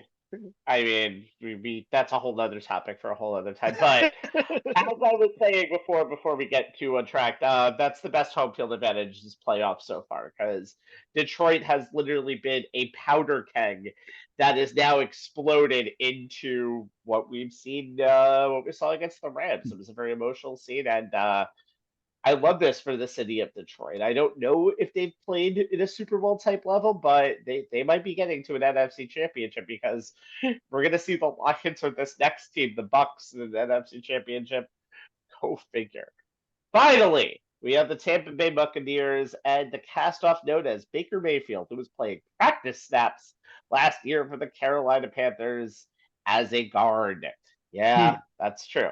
I mean, that's a whole other topic for a whole other time. But as I was saying before we get too on track, that's the best home field advantage this playoff so far because Detroit has literally been a powder keg that is now exploded into what we've seen, what we saw against the Rams. It was a very emotional scene, and I love this for the city of Detroit. I don't know if they've played in a Super Bowl type level, but they might be getting to an NFC championship because we're gonna see the Lions with this next team, the Bucks, in the NFC championship. Go figure. Finally, we have the Tampa Bay Buccaneers and the cast-off known as Baker Mayfield, who was playing practice snaps last year for the Carolina Panthers as a guard. Yeah, that's true.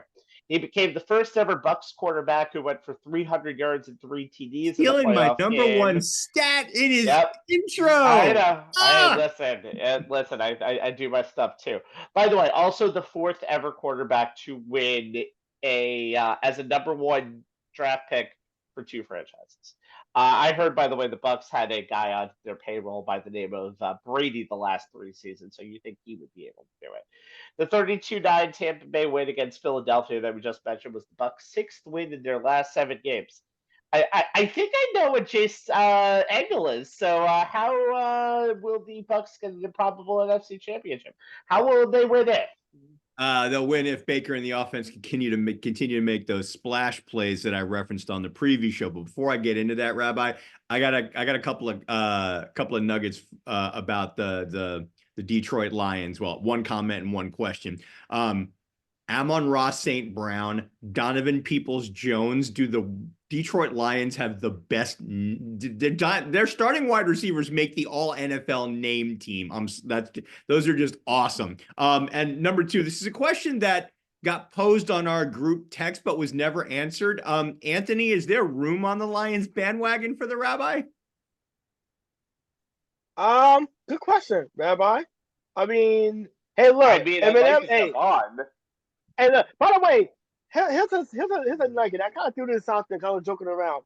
He became the first ever Bucks quarterback who went for 300 yards and 3 TDs in the Stealing my playoff number game. one stat in his Yep. intro. I know. Ah! Listen. I do my stuff too. By the way, also the fourth ever quarterback to win as a number one draft pick for two franchises. I heard, by the way, the Bucks had a guy on their payroll by the name of Brady the last 3 seasons, so you think he would be able to do it. The 32-9 Tampa Bay win against Philadelphia that we just mentioned was the Bucks' sixth win in their last 7 games. I think I know what Jace angle is. So how will the Bucks get the probable NFC Championship? How will they win it? They'll win if Baker and the offense continue to make those splash plays that I referenced on the preview show. But before I get into that, Rabbi, I got a couple of nuggets about the Detroit Lions. Well, one comment and one question. Amon-Ra St. Brown, Donovan Peoples-Jones. Do the Detroit Lions have the best? Their starting wide receivers make the all NFL name team. Those are just awesome. And number two, this is a question that got posed on our group text but was never answered. Anthony, is there room on the Lions bandwagon for the Rabbi? Good question, Rabbi. I mean, hey, look, Eminem, hey, on. And by the way, here's a nugget. I kind of threw this out there, kind of joking around.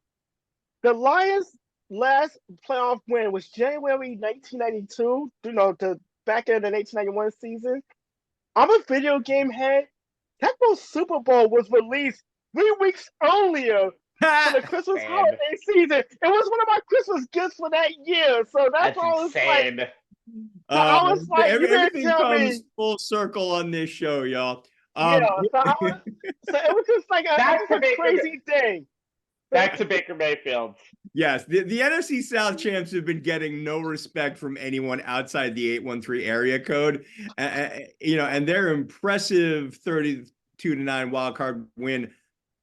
The Lions' last playoff win was January 1992. You know, the back end of the 1991 season. I'm a video game head. Tecmo Super Bowl was released 3 weeks earlier for the Christmas holiday season. It was one of my Christmas gifts for that year. So that's why I was insane. I was like, everything comes full circle on this show, y'all. So it was just like a crazy thing. Back to Baker Mayfield. Yes, the NFC South champs have been getting no respect from anyone outside the 813 area code. And their impressive 32-9 wildcard win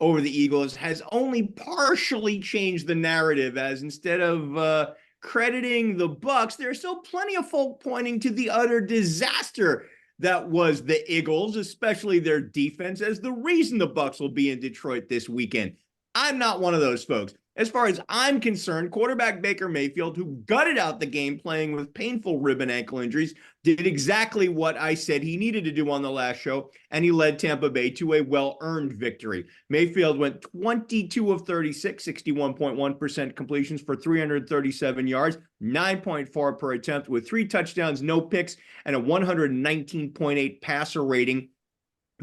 over the Eagles has only partially changed the narrative, as instead of crediting the Bucks, there's still plenty of folk pointing to the utter disaster that was the Eagles, especially their defense, as the reason the Bucks will be in Detroit this weekend. I'm not one of those folks. As far as I'm concerned, quarterback Baker Mayfield, who gutted out the game playing with painful rib and ankle injuries, did exactly what I said he needed to do on the last show, and he led Tampa Bay to a well-earned victory. Mayfield went 22 of 36, 61.1% completions for 337 yards, 9.4 per attempt, with 3 touchdowns, no picks, and a 119.8 passer rating,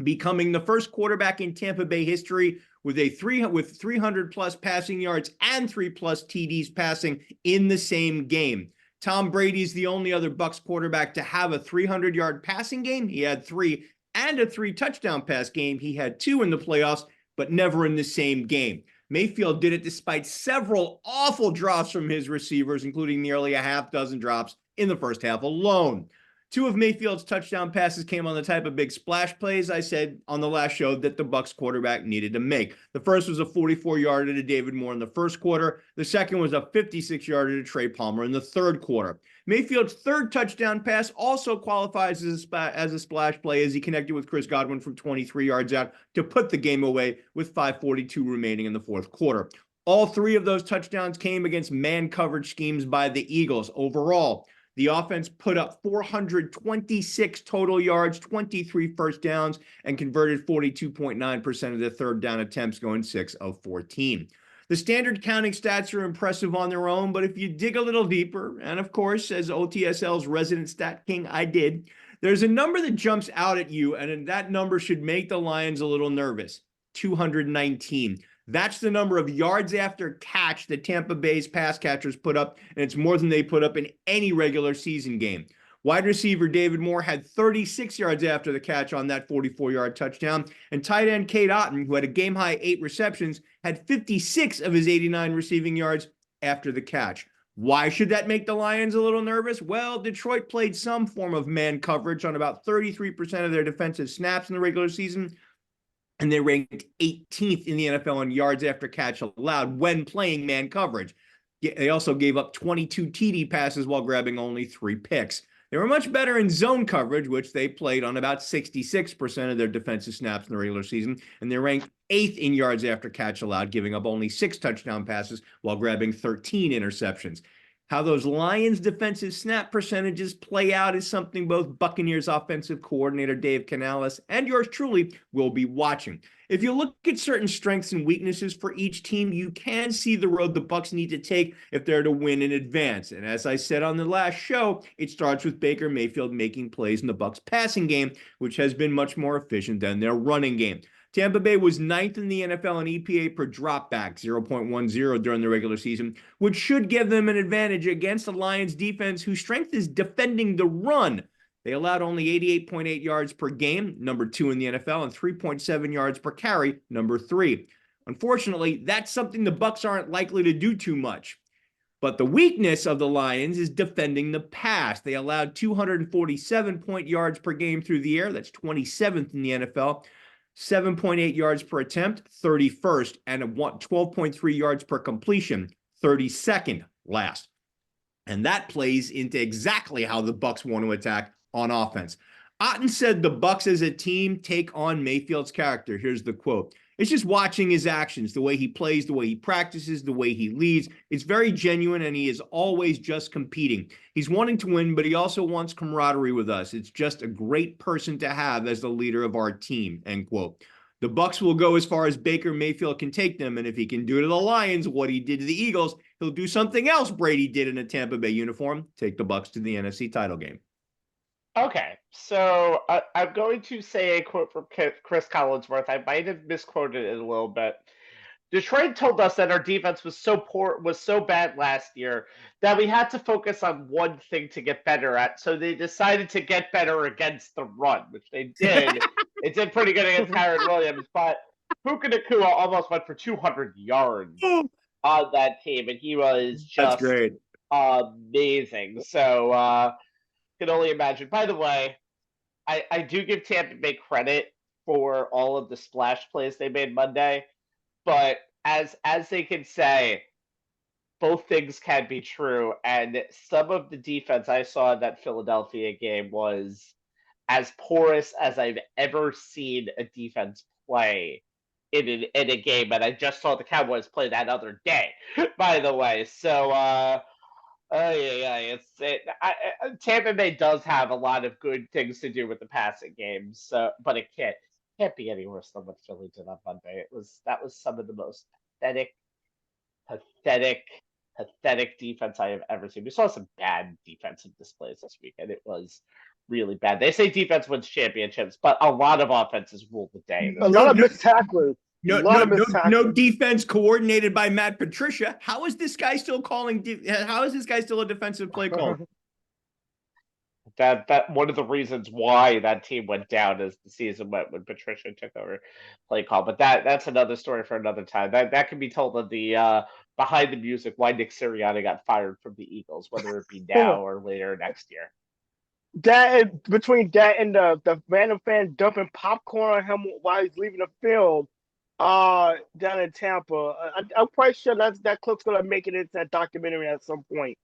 becoming the first quarterback in Tampa Bay history with 300 plus passing yards and 3+ TDs passing in the same game. Tom Brady's the only other Bucs quarterback to have a 300-yard passing game. He had 3, and a 3-touchdown pass game. He had 2 in the playoffs, but never in the same game. Mayfield did it despite several awful drops from his receivers, including nearly a half dozen drops in the first half alone. 2 of Mayfield's touchdown passes came on the type of big splash plays I said on the last show that the Bucs quarterback needed to make. The first was a 44-yarder to David Moore in the first quarter. The second was a 56-yarder to Trey Palmer in the third quarter. Mayfield's third touchdown pass also qualifies as a splash play, as he connected with Chris Godwin from 23 yards out to put the game away with 5:42 remaining in the fourth quarter. All 3 of those touchdowns came against man coverage schemes by the Eagles. Overall, the offense put up 426 total yards, 23 first downs, and converted 42.9% of their third down attempts, going 6 of 14. The standard counting stats are impressive on their own, but if you dig a little deeper, and of course, as OTSL's resident stat king, I did, There's a number that jumps out at you, and that number should make the Lions a little nervous. 219. That's the number of yards after catch that Tampa Bay's pass catchers put up, and it's more than they put up in any regular season game. Wide receiver David Moore had 36 yards after the catch on that 44-yard touchdown, and tight end Cade Otton, who had a game-high 8 receptions, had 56 of his 89 receiving yards after the catch. Why should that make the Lions a little nervous? Well, Detroit played some form of man coverage on about 33% of their defensive snaps in the regular season, and they ranked 18th in the NFL in yards after catch allowed when playing man coverage. They also gave up 22 TD passes while grabbing only 3 picks. They were much better in zone coverage, which they played on about 66% of their defensive snaps in the regular season, and they ranked 8th in yards after catch allowed, giving up only 6 touchdown passes while grabbing 13 interceptions. How those Lions defensive snap percentages play out is something both Buccaneers offensive coordinator Dave Canales and yours truly will be watching. If you look at certain strengths and weaknesses for each team, you can see the road the Bucs need to take if they're to win in advance. And as I said on the last show, it starts with Baker Mayfield making plays in the Bucs passing game, which has been much more efficient than their running game. Tampa Bay was 9th in the NFL in EPA per dropback, 0.10 during the regular season, which should give them an advantage against the Lions defense, whose strength is defending the run. They allowed only 88.8 yards per game, number 2 in the NFL, and 3.7 yards per carry, number 3. Unfortunately, that's something the Bucs aren't likely to do too much. But the weakness of the Lions is defending the pass. They allowed 247 yards per game through the air. That's 27th in the NFL. 7.8 yards per attempt, 31st, and 12.3 yards per completion, 32nd last. And that plays into exactly how the Bucs want to attack on offense. Otton said the Bucs as a team take on Mayfield's character. Here's the quote. It's just watching his actions, the way he plays, the way he practices, the way he leads. It's very genuine, and he is always just competing. He's wanting to win, but he also wants camaraderie with us. It's just a great person to have as the leader of our team, end quote. The Bucs will go as far as Baker Mayfield can take them, and if he can do to the Lions what he did to the Eagles, he'll do something else Brady did in a Tampa Bay uniform, take the Bucs to the NFC title game. Okay, so I'm going to say a quote from Chris Collinsworth. I might have misquoted it a little bit. Detroit told us that our defense was so bad last year that we had to focus on one thing to get better at. So they decided to get better against the run, which they did. It did pretty good against Kyren Williams, but Puka Nacua almost went for 200 yards on that team, and he was just great. Amazing. So can only imagine. By the way, I do give Tampa Bay credit for all of the splash plays they made Monday, but as they can say, both things can be true. And some of the defense I saw in that Philadelphia game was as porous as I've ever seen a defense play in a game. And I just saw the Cowboys play that other day, by the way. So Tampa Bay does have a lot of good things to do with the passing game, so but it can't be any worse than what Philly did on Monday. That was some of the most pathetic defense I have ever seen. We saw some bad defensive displays this week, and it was really bad. They say defense wins championships, but a lot of offenses rule the day. A lot of missed tacklers. No defense coordinated by Matt Patricia. How is this guy still how is this guy still a defensive play caller? That one of the reasons why that team went down as the season went when Patricia took over play call. But that's another story for another time. That can be told on the behind the music why Nick Sirianni got fired from the Eagles, whether it be now or later next year. Between that and the random fan dumping popcorn on him while he's leaving the field down in Tampa, I'm quite sure that clip's gonna make it into that documentary at some point.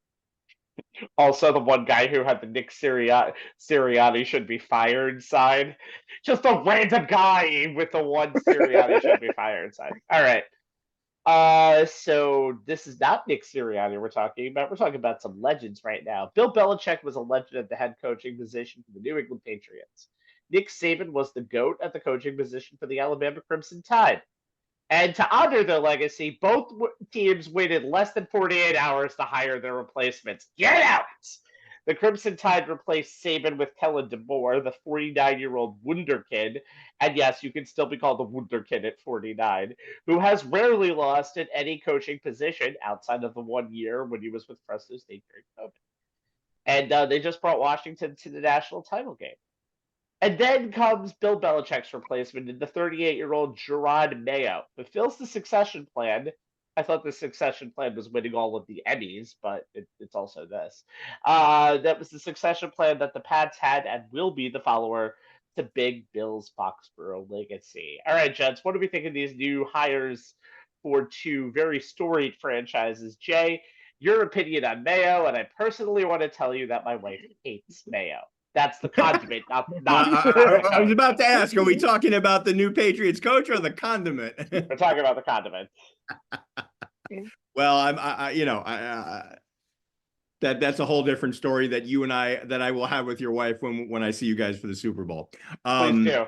Also, the one guy who had the Nick Sirianni should be fired sign. Just a random guy with the one Sirianni should be fired sign. All right. So this is not Nick Sirianni we're talking about. We're talking about some legends right now. Bill Belichick was a legend at the head coaching position for the New England Patriots. Nick Saban was the GOAT at the coaching position for the Alabama Crimson Tide. And to honor their legacy, both teams waited less than 48 hours to hire their replacements. Get out! The Crimson Tide replaced Saban with Kellen DeBoer, the 49-year-old wunderkid, and yes, you can still be called a wunderkid at 49, who has rarely lost at any coaching position outside of the 1 year when he was with Fresno State during COVID. And they just brought Washington to the national title game. And then comes Bill Belichick's replacement in the 38-year-old Jerod Mayo, who fills the succession plan. I thought the succession plan was winning all of the Emmys, but it's also this. That was the succession plan that the Pats had and will be the follower to Big Bill's Foxborough legacy. All right, gents, what do we think of these new hires for two very storied franchises? Jay, your opinion on Mayo, and I personally want to tell you that my wife hates Mayo. That's the condiment, not I was about to ask, are we talking about the new Patriots coach or the condiment? We're talking about the condiment. Well, that's a whole different story that I will have with your wife when I see you guys for the Super Bowl. Please do.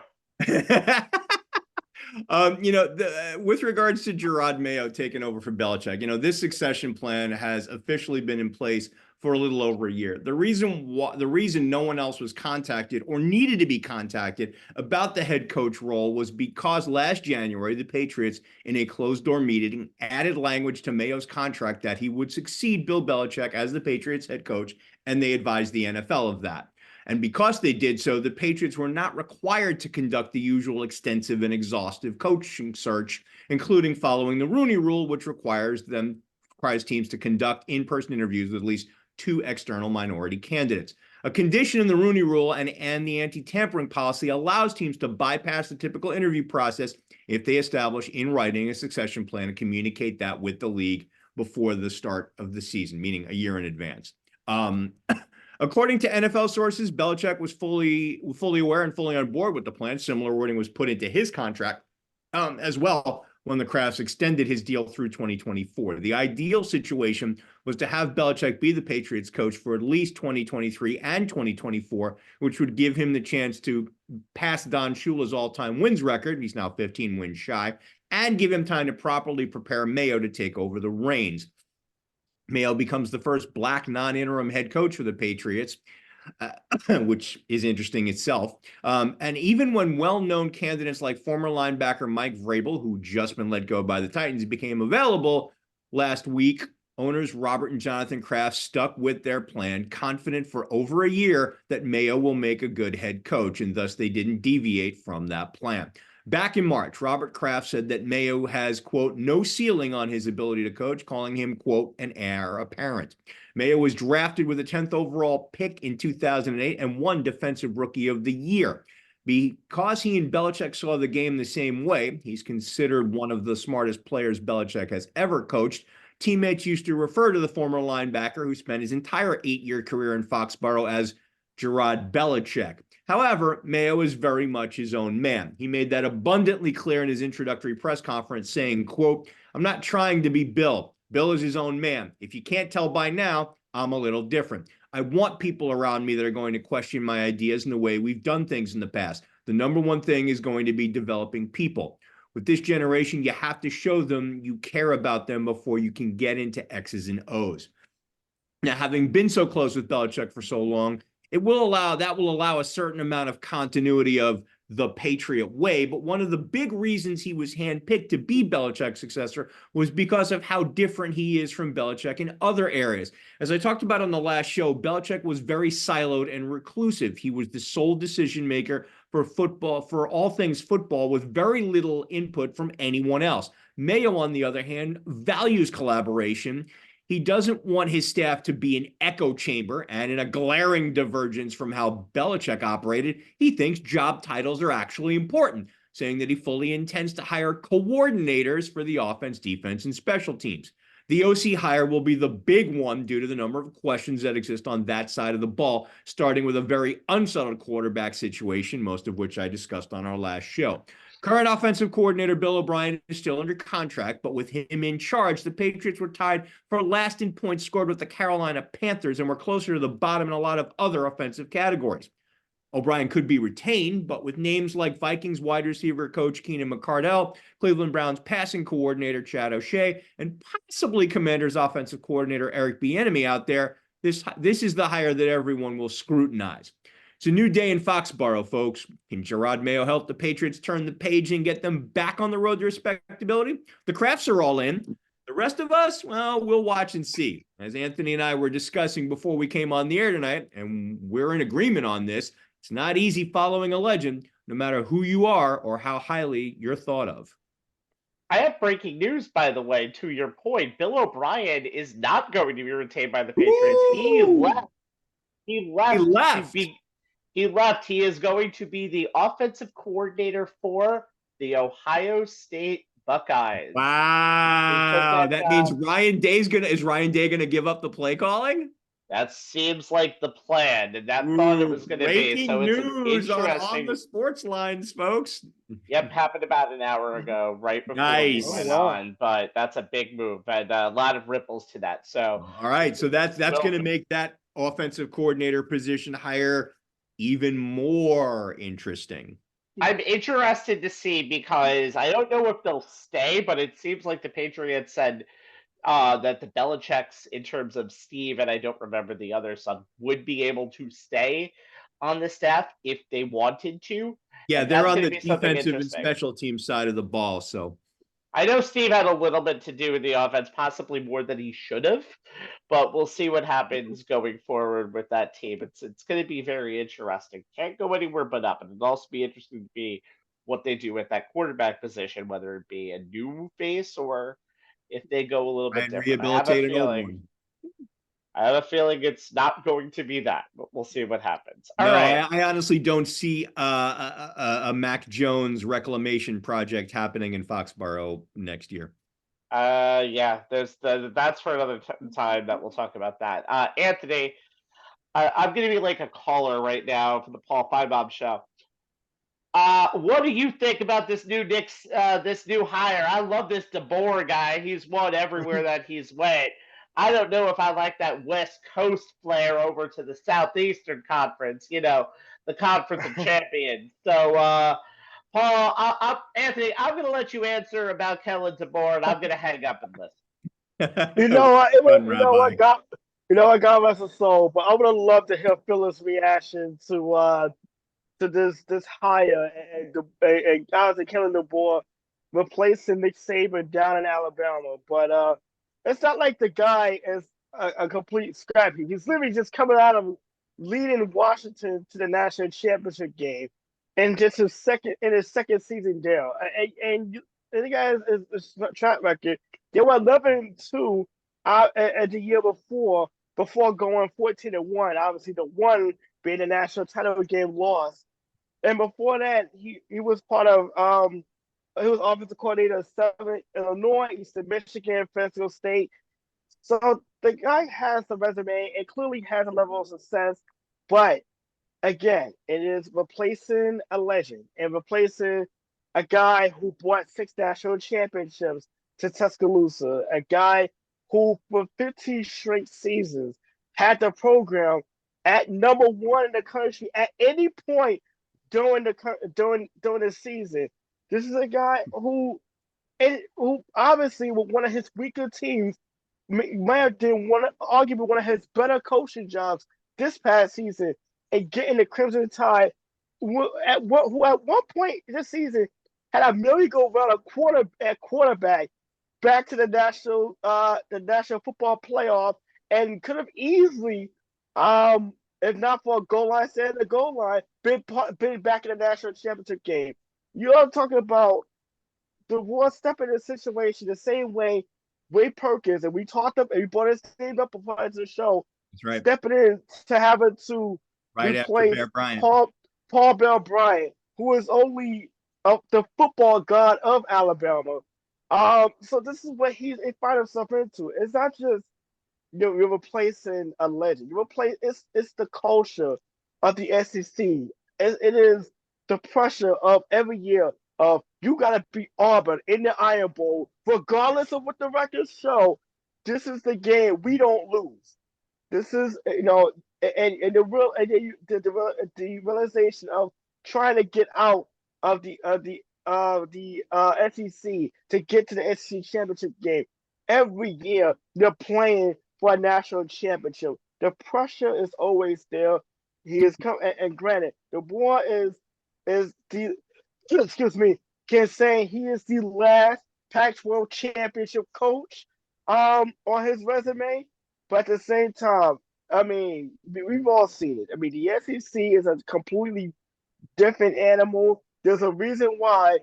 With regards to Jerod Mayo taking over for Belichick, this succession plan has officially been in place for a little over a year. The reason no one else was contacted or needed to be contacted about the head coach role was because last January, the Patriots, in a closed-door meeting, added language to Mayo's contract that he would succeed Bill Belichick as the Patriots head coach, and they advised the NFL of that. And because they did so, the Patriots were not required to conduct the usual extensive and exhaustive coaching search, including following the Rooney Rule, which requires teams to conduct in-person interviews with at least 2 external minority candidates. A condition in the Rooney Rule and the anti-tampering policy allows teams to bypass the typical interview process if they establish in writing a succession plan and communicate that with the league before the start of the season, meaning a year in advance. According to NFL sources, Belichick was fully aware and fully on board with the plan. Similar wording was put into his contract as well when the Crafts extended his deal through 2024. The ideal situation was to have Belichick be the Patriots coach for at least 2023 and 2024, which would give him the chance to pass Don Shula's all-time wins record. He's now 15 wins shy, and give him time to properly prepare Mayo to take over the reins. Mayo becomes the first black non-interim head coach for the Patriots, which is interesting itself. And even when well-known candidates like former linebacker Mike Vrabel, who just been let go by the Titans, became available last week, owners Robert and Jonathan Kraft stuck with their plan, confident for over a year that Mayo will make a good head coach, and thus they didn't deviate from that plan. Back in March, Robert Kraft said that Mayo has, quote, no ceiling on his ability to coach, calling him, quote, an heir apparent. Mayo was drafted with a 10th overall pick in 2008 and won Defensive Rookie of the Year. Because he and Belichick saw the game the same way, he's considered one of the smartest players Belichick has ever coached. Teammates used to refer to the former linebacker who spent his entire 8-year career in Foxborough as Jerod Belichick. However, Mayo is very much his own man. He made that abundantly clear in his introductory press conference, saying, quote, I'm not trying to be Bill. Bill is his own man. If you can't tell by now, I'm a little different. I want people around me that are going to question my ideas and the way we've done things in the past. The number one thing is going to be developing people. With this generation, you have to show them you care about them before you can get into X's and O's. Now, having been so close with Belichick for so long, that will allow a certain amount of continuity of the Patriot way. But one of the big reasons he was handpicked to be Belichick's successor was because of how different he is from Belichick in other areas. As I talked about on the last show, Belichick was very siloed and reclusive. He was the sole decision maker for football, for all things football, with very little input from anyone else. Mayo, on the other hand, values collaboration. He doesn't want his staff to be an echo chamber, and in a glaring divergence from how Belichick operated, he thinks job titles are actually important, saying that he fully intends to hire coordinators for the offense, defense, and special teams. The OC hire will be the big one due to the number of questions that exist on that side of the ball, starting with a very unsettled quarterback situation, most of which I discussed on our last show. Current offensive coordinator Bill O'Brien is still under contract, but with him in charge, the Patriots were tied for last in points scored with the Carolina Panthers and were closer to the bottom in a lot of other offensive categories. O'Brien could be retained, but with names like Vikings wide receiver coach Keenan McCardell, Cleveland Browns passing coordinator Chad O'Shea, and possibly Commanders offensive coordinator Eric Bieniemy out there, This is the hire that everyone will scrutinize. It's a new day in Foxborough, folks. Can Jerod Mayo help the Patriots turn the page and get them back on the road to respectability? The Crafts are all in. The rest of us, well, we'll watch and see. As Anthony and I were discussing before we came on the air tonight, and we're in agreement on this, it's not easy following a legend, no matter who you are or how highly you're thought of. I have breaking news, by the way, to your point. Bill O'Brien is not going to be retained by the Patriots. He left. He left. He left. He is going to be the offensive coordinator for the Ohio State Buckeyes. Wow. That means is Ryan Day gonna give up the play calling? That seems like the plan, and that thought it was going to be. So it's news interesting on the sports lines, folks. Yep, happened about an hour ago, right before we went on. But that's a big move, and a lot of ripples to that. So, all right, so that's going to make that offensive coordinator position hire even more interesting. I'm interested to see, because I don't know if they'll stay, but it seems like the Patriots said that the Belichicks, in terms of Steve, and I don't remember the other son, would be able to stay on the staff if they wanted to. Yeah, they're on the defensive and special team side of the ball. So I know Steve had a little bit to do with the offense, possibly more than he should have, but we'll see what happens going forward with that team. It's going to be very interesting. Can't go anywhere but up, and it'll also be interesting to be what they do with that quarterback position, whether it be a new face or if they go a little bit different. I have a feeling it's not going to be that, but we'll see what happens. All right. I honestly don't see a Mac Jones reclamation project happening in Foxborough next year. Yeah, that's for another time that we'll talk about that. Anthony, I'm going to be like a caller right now for the Paul Feinbaum show. What do you think about this new hire? I love this DeBoer guy. He's won everywhere that he's went. I don't know if I like that West Coast flair over to the Southeastern Conference, the Conference of Champions. So, Paul, Anthony, I'm going to let you answer about Kalen DeBoer, and I'm going to hang up and listen. You know what, God rest his soul, but I would have loved to hear Phil's reaction to this hire and honestly Kalen DeBoer replacing Nick Saban down in Alabama. But it's not like the guy is a complete scrap heap. He's literally just coming out of leading Washington to the national championship game, and just his second season there. And the guy is track record. They were 11-2 at the year before going 14-1. Obviously, the one being the national title game loss. And before that, he was part of he was offensive coordinator of Southern Illinois, Eastern Michigan, Fresno State. So the guy has the resume and clearly has a level of success. But again, it is replacing a legend and replacing a guy who brought 6 national championships to Tuscaloosa, a guy who for 15 straight seasons had the program at number 1 in the country at any point during the season. This is a guy who obviously with one of his weaker teams might have been arguably one of his better coaching jobs this past season, and getting the Crimson Tide, who at one point this season had a merry-go-round at quarterback back to the national football playoff, and could have easily, if not for a goal line, stand the goal line, been back in the national championship game. You're talking about the one step in the situation the same way Wade Perkins, and we talked up and we brought his name up before the show. That's right. Stepping in to having to replace Paul Bell Bryant, who is only the football god of Alabama. So this is what he find himself into. It's not just you're replacing a legend. It's the culture of the SEC. It is the pressure of every year of you got to beat Auburn in the Iron Bowl, regardless of what the records show. This is the game we don't lose. This is and the realization of trying to get out of the SEC to get to the SEC championship game. Every year they're playing for a national championship. the pressure is always there. He is and granted, DeBoer is the excuse me, can say he is the last Pac-12 championship coach on his resume, but at the same time, I mean, we've all seen it. I mean, the SEC is a completely different animal. There's a reason why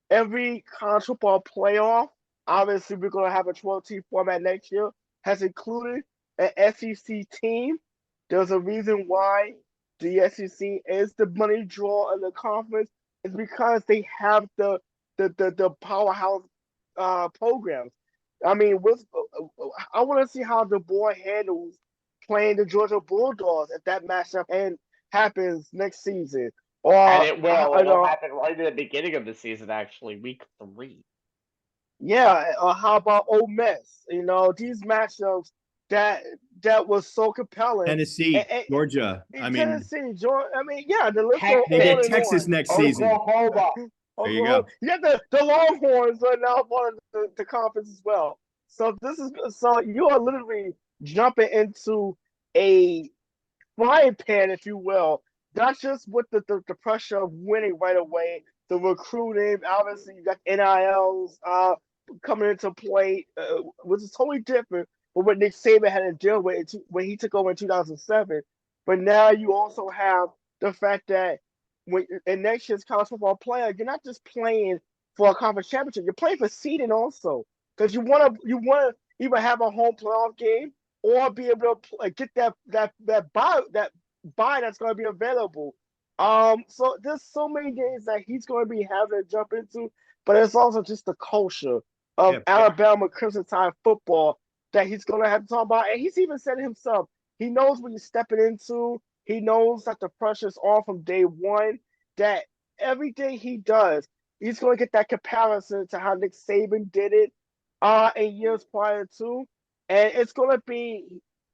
every college football playoff, obviously we're going to have a 12-team format next year, has included an SEC team. There's a reason why the SEC is the money draw of the conference. It's because they have the powerhouse programs. I mean, I want to see how DeBoer handles playing the Georgia Bulldogs if that matchup happens next season. And it will. It'll happen right at the beginning of the season, actually, week 3. Yeah, or how about Ole Miss? You know, these matchups that was so compelling. Tennessee, Georgia. Tennessee, Georgia. I mean, yeah, the list goes they get on Texas on. next season. There you go. Yeah, the Longhorns are now part of the conference as well. So you are literally jumping into a frying pan, if you will, not just with the pressure of winning right away, the recruiting, obviously you got NILs coming into play, which is totally different from what Nick Saban had to deal with when he took over in 2007. But now you also have the fact that in next year's college football playoff, you're not just playing for a conference championship, you're playing for seeding also. Because you want to either have a home playoff game or be able to get that buy that's going to be available. So there's so many games that he's going to be having to jump into, but it's also just the culture of Alabama Crimson Tide football that he's going to have to talk about. And he's even said it himself. He knows what he's stepping into. He knows that the pressure's on from day one, that everything he does, he's going to get that comparison to how Nick Saban did it in years prior to. And it's going to be,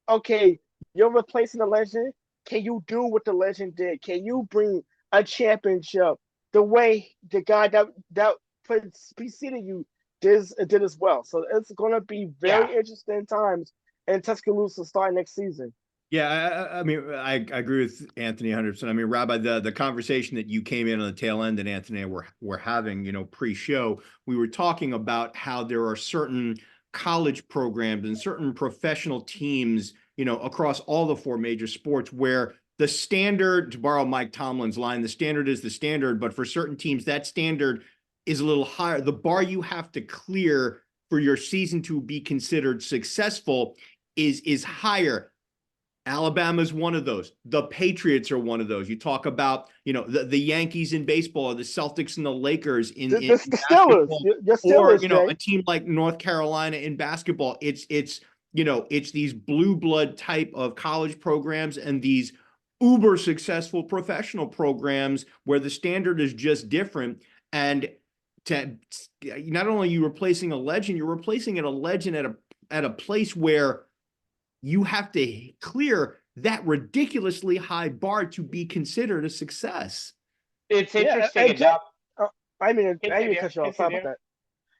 okay, you're replacing the legend. Can you do what the legend did? Can you bring a championship the way the guy that preceded you did as well? So it's going to be very interesting times in Tuscaloosa starting next season. Yeah, I mean, I agree with Anthony 100%. I mean, Rabbi, the conversation that you came in on the tail end and Anthony and I were having, pre-show, we were talking about how there are certain college programs and certain professional teams, across all the 4 major sports where the standard, to borrow Mike Tomlin's line, the standard is the standard, but for certain teams, that standard is a little higher. The bar you have to clear for your season to be considered successful is higher. Alabama's one of those. The Patriots are one of those. You talk about, the Yankees in baseball, or the Celtics and the Lakers in the Steelers, or, a team like North Carolina in basketball. It's these blue blood type of college programs and these uber successful professional programs where the standard is just different. And not only are you replacing a legend, you're replacing a legend at a place where you have to clear that ridiculously high bar to be considered a success. It's interesting enough. I mean, I didn't cut you off. Sorry about that.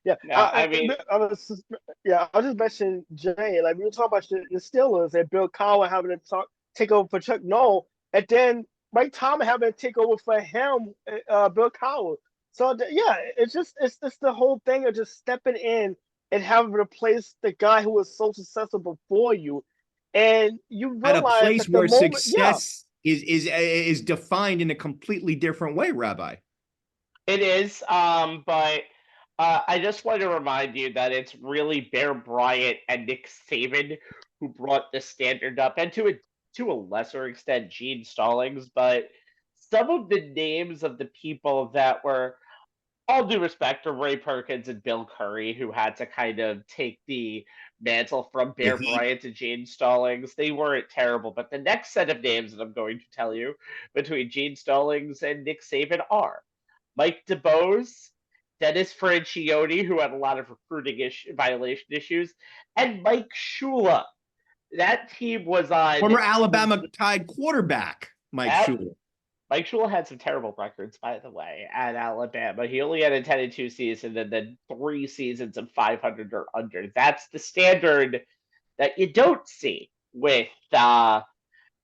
Yeah, no, I was just mentioning Jay. Like we were talking about the Steelers and Bill Cowher having to take over for Chuck Noll, and then Mike Tomlin having to take over for him, Bill Cowher. So it's the whole thing of just stepping in and having to replace the guy who was so successful before you, and you realize at a place where success is defined in a completely different way, Rabbi. It is, but I just want to remind you that it's really Bear Bryant and Nick Saban who brought the standard up, and to a lesser extent Gene Stallings, but some of the names of the people that were, all due respect to Ray Perkins and Bill Curry, who had to kind of take the mantle from Bear Bryant to Gene Stallings, they weren't terrible. But the next set of names that I'm going to tell you between Gene Stallings and Nick Saban are Mike DeBose, Dennis Franchione, who had a lot of recruiting violation issues, and Mike Shula. That team was on former Alabama Tide quarterback, Mike Shula. Mike Shula had some terrible records, by the way, at Alabama. He only had a 10-2 season and then 3 seasons of 500 or under. That's the standard that you don't see with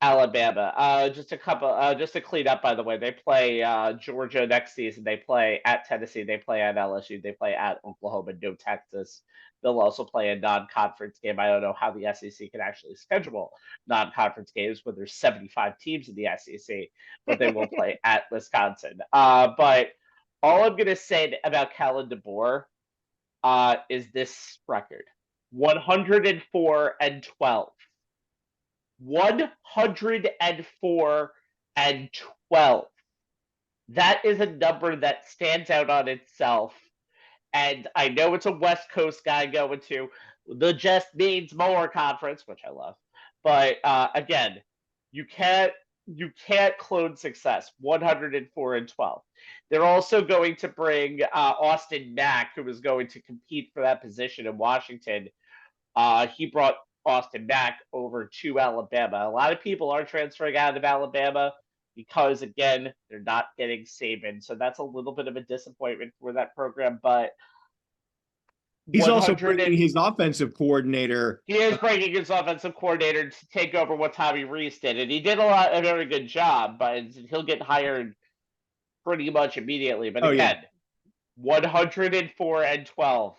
Alabama. Just to clean up, by the way, they play Georgia next season. They play at Tennessee. They play at LSU. They play at Oklahoma. No Texas. They'll also play a non-conference game. I don't know how the SEC can actually schedule non-conference games when there's 75 teams in the SEC, but they will play at Wisconsin. But all I'm going to say about Kalen DeBoer is this record: 104-12. 104-12. That is a number that stands out on itself. And I know it's a West Coast guy going to the Just Means More conference, which I love. But again, you can't clone success. 104-12. They're also going to bring Austin Mack, who is going to compete for that position in Washington. He brought Austin Mack over to Alabama. A lot of people are transferring out of Alabama because, again, they're not getting Saban. So that's a little bit of a disappointment for that program. But he's also bringing his offensive coordinator. He is bringing his offensive coordinator to take over what Tommy Rees did. And he did a very good job, but he'll get hired pretty much immediately. But again, 104-12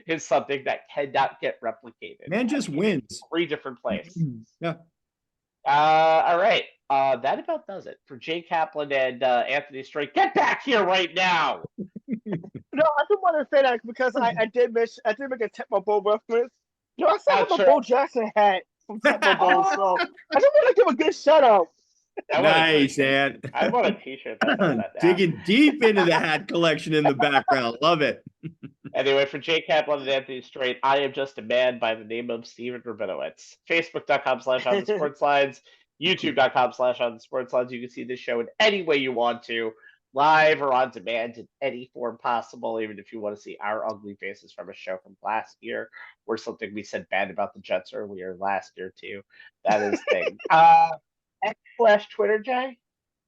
is something that cannot get replicated. Man just wins. 3 different places. Yeah. All right. That about does it for Jay Kaplan and Anthony Strait. Get back here right now. No, I just want to say that because I did make a Tecmo Bowl reference. I still have a Bo Jackson hat from Tecmo Bowl, so I just want to give a good shout out. Nice, man. I want a T-shirt. Digging deep into the hat collection in the background. Love it. Anyway, for Jay Kaplan and Anthony Strait, I am just a man by the name of Steven Rabinowitz. Facebook.com/OnTheSportsLines, YouTube.com/OnTheSportsLines. You can see this show in any way you want to, live or on demand in any form possible, even if you want to see our ugly faces from a show from last year or something we said bad about the Jets earlier last year, too. That is thing. X/Twitter, Jay?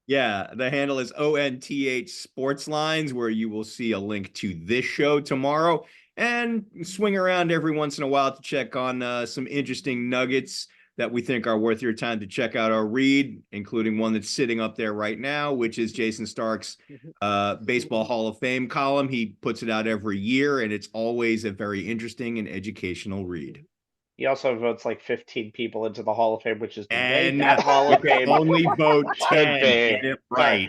Yeah, the handle is ONTH Sportslines, where you will see a link to this show tomorrow, and swing around every once in a while to check on some interesting nuggets that we think are worth your time to check out our read, including one that's sitting up there right now, which is Jason Stark's Baseball Hall of Fame column. He puts it out every year, and it's always a very interesting and educational read. He also votes like 15 people into the Hall of Fame, which is and that Hall of Fame only vote 10. Get it right.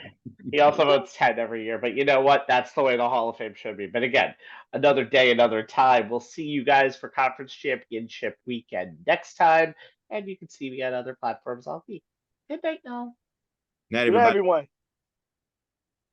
He also votes 10 every year, but you know what? That's the way the Hall of Fame should be. But again, another day, another time. We'll see you guys for Conference Championship weekend next time, and you can see me on other platforms all week. Good night, now. Night, everyone.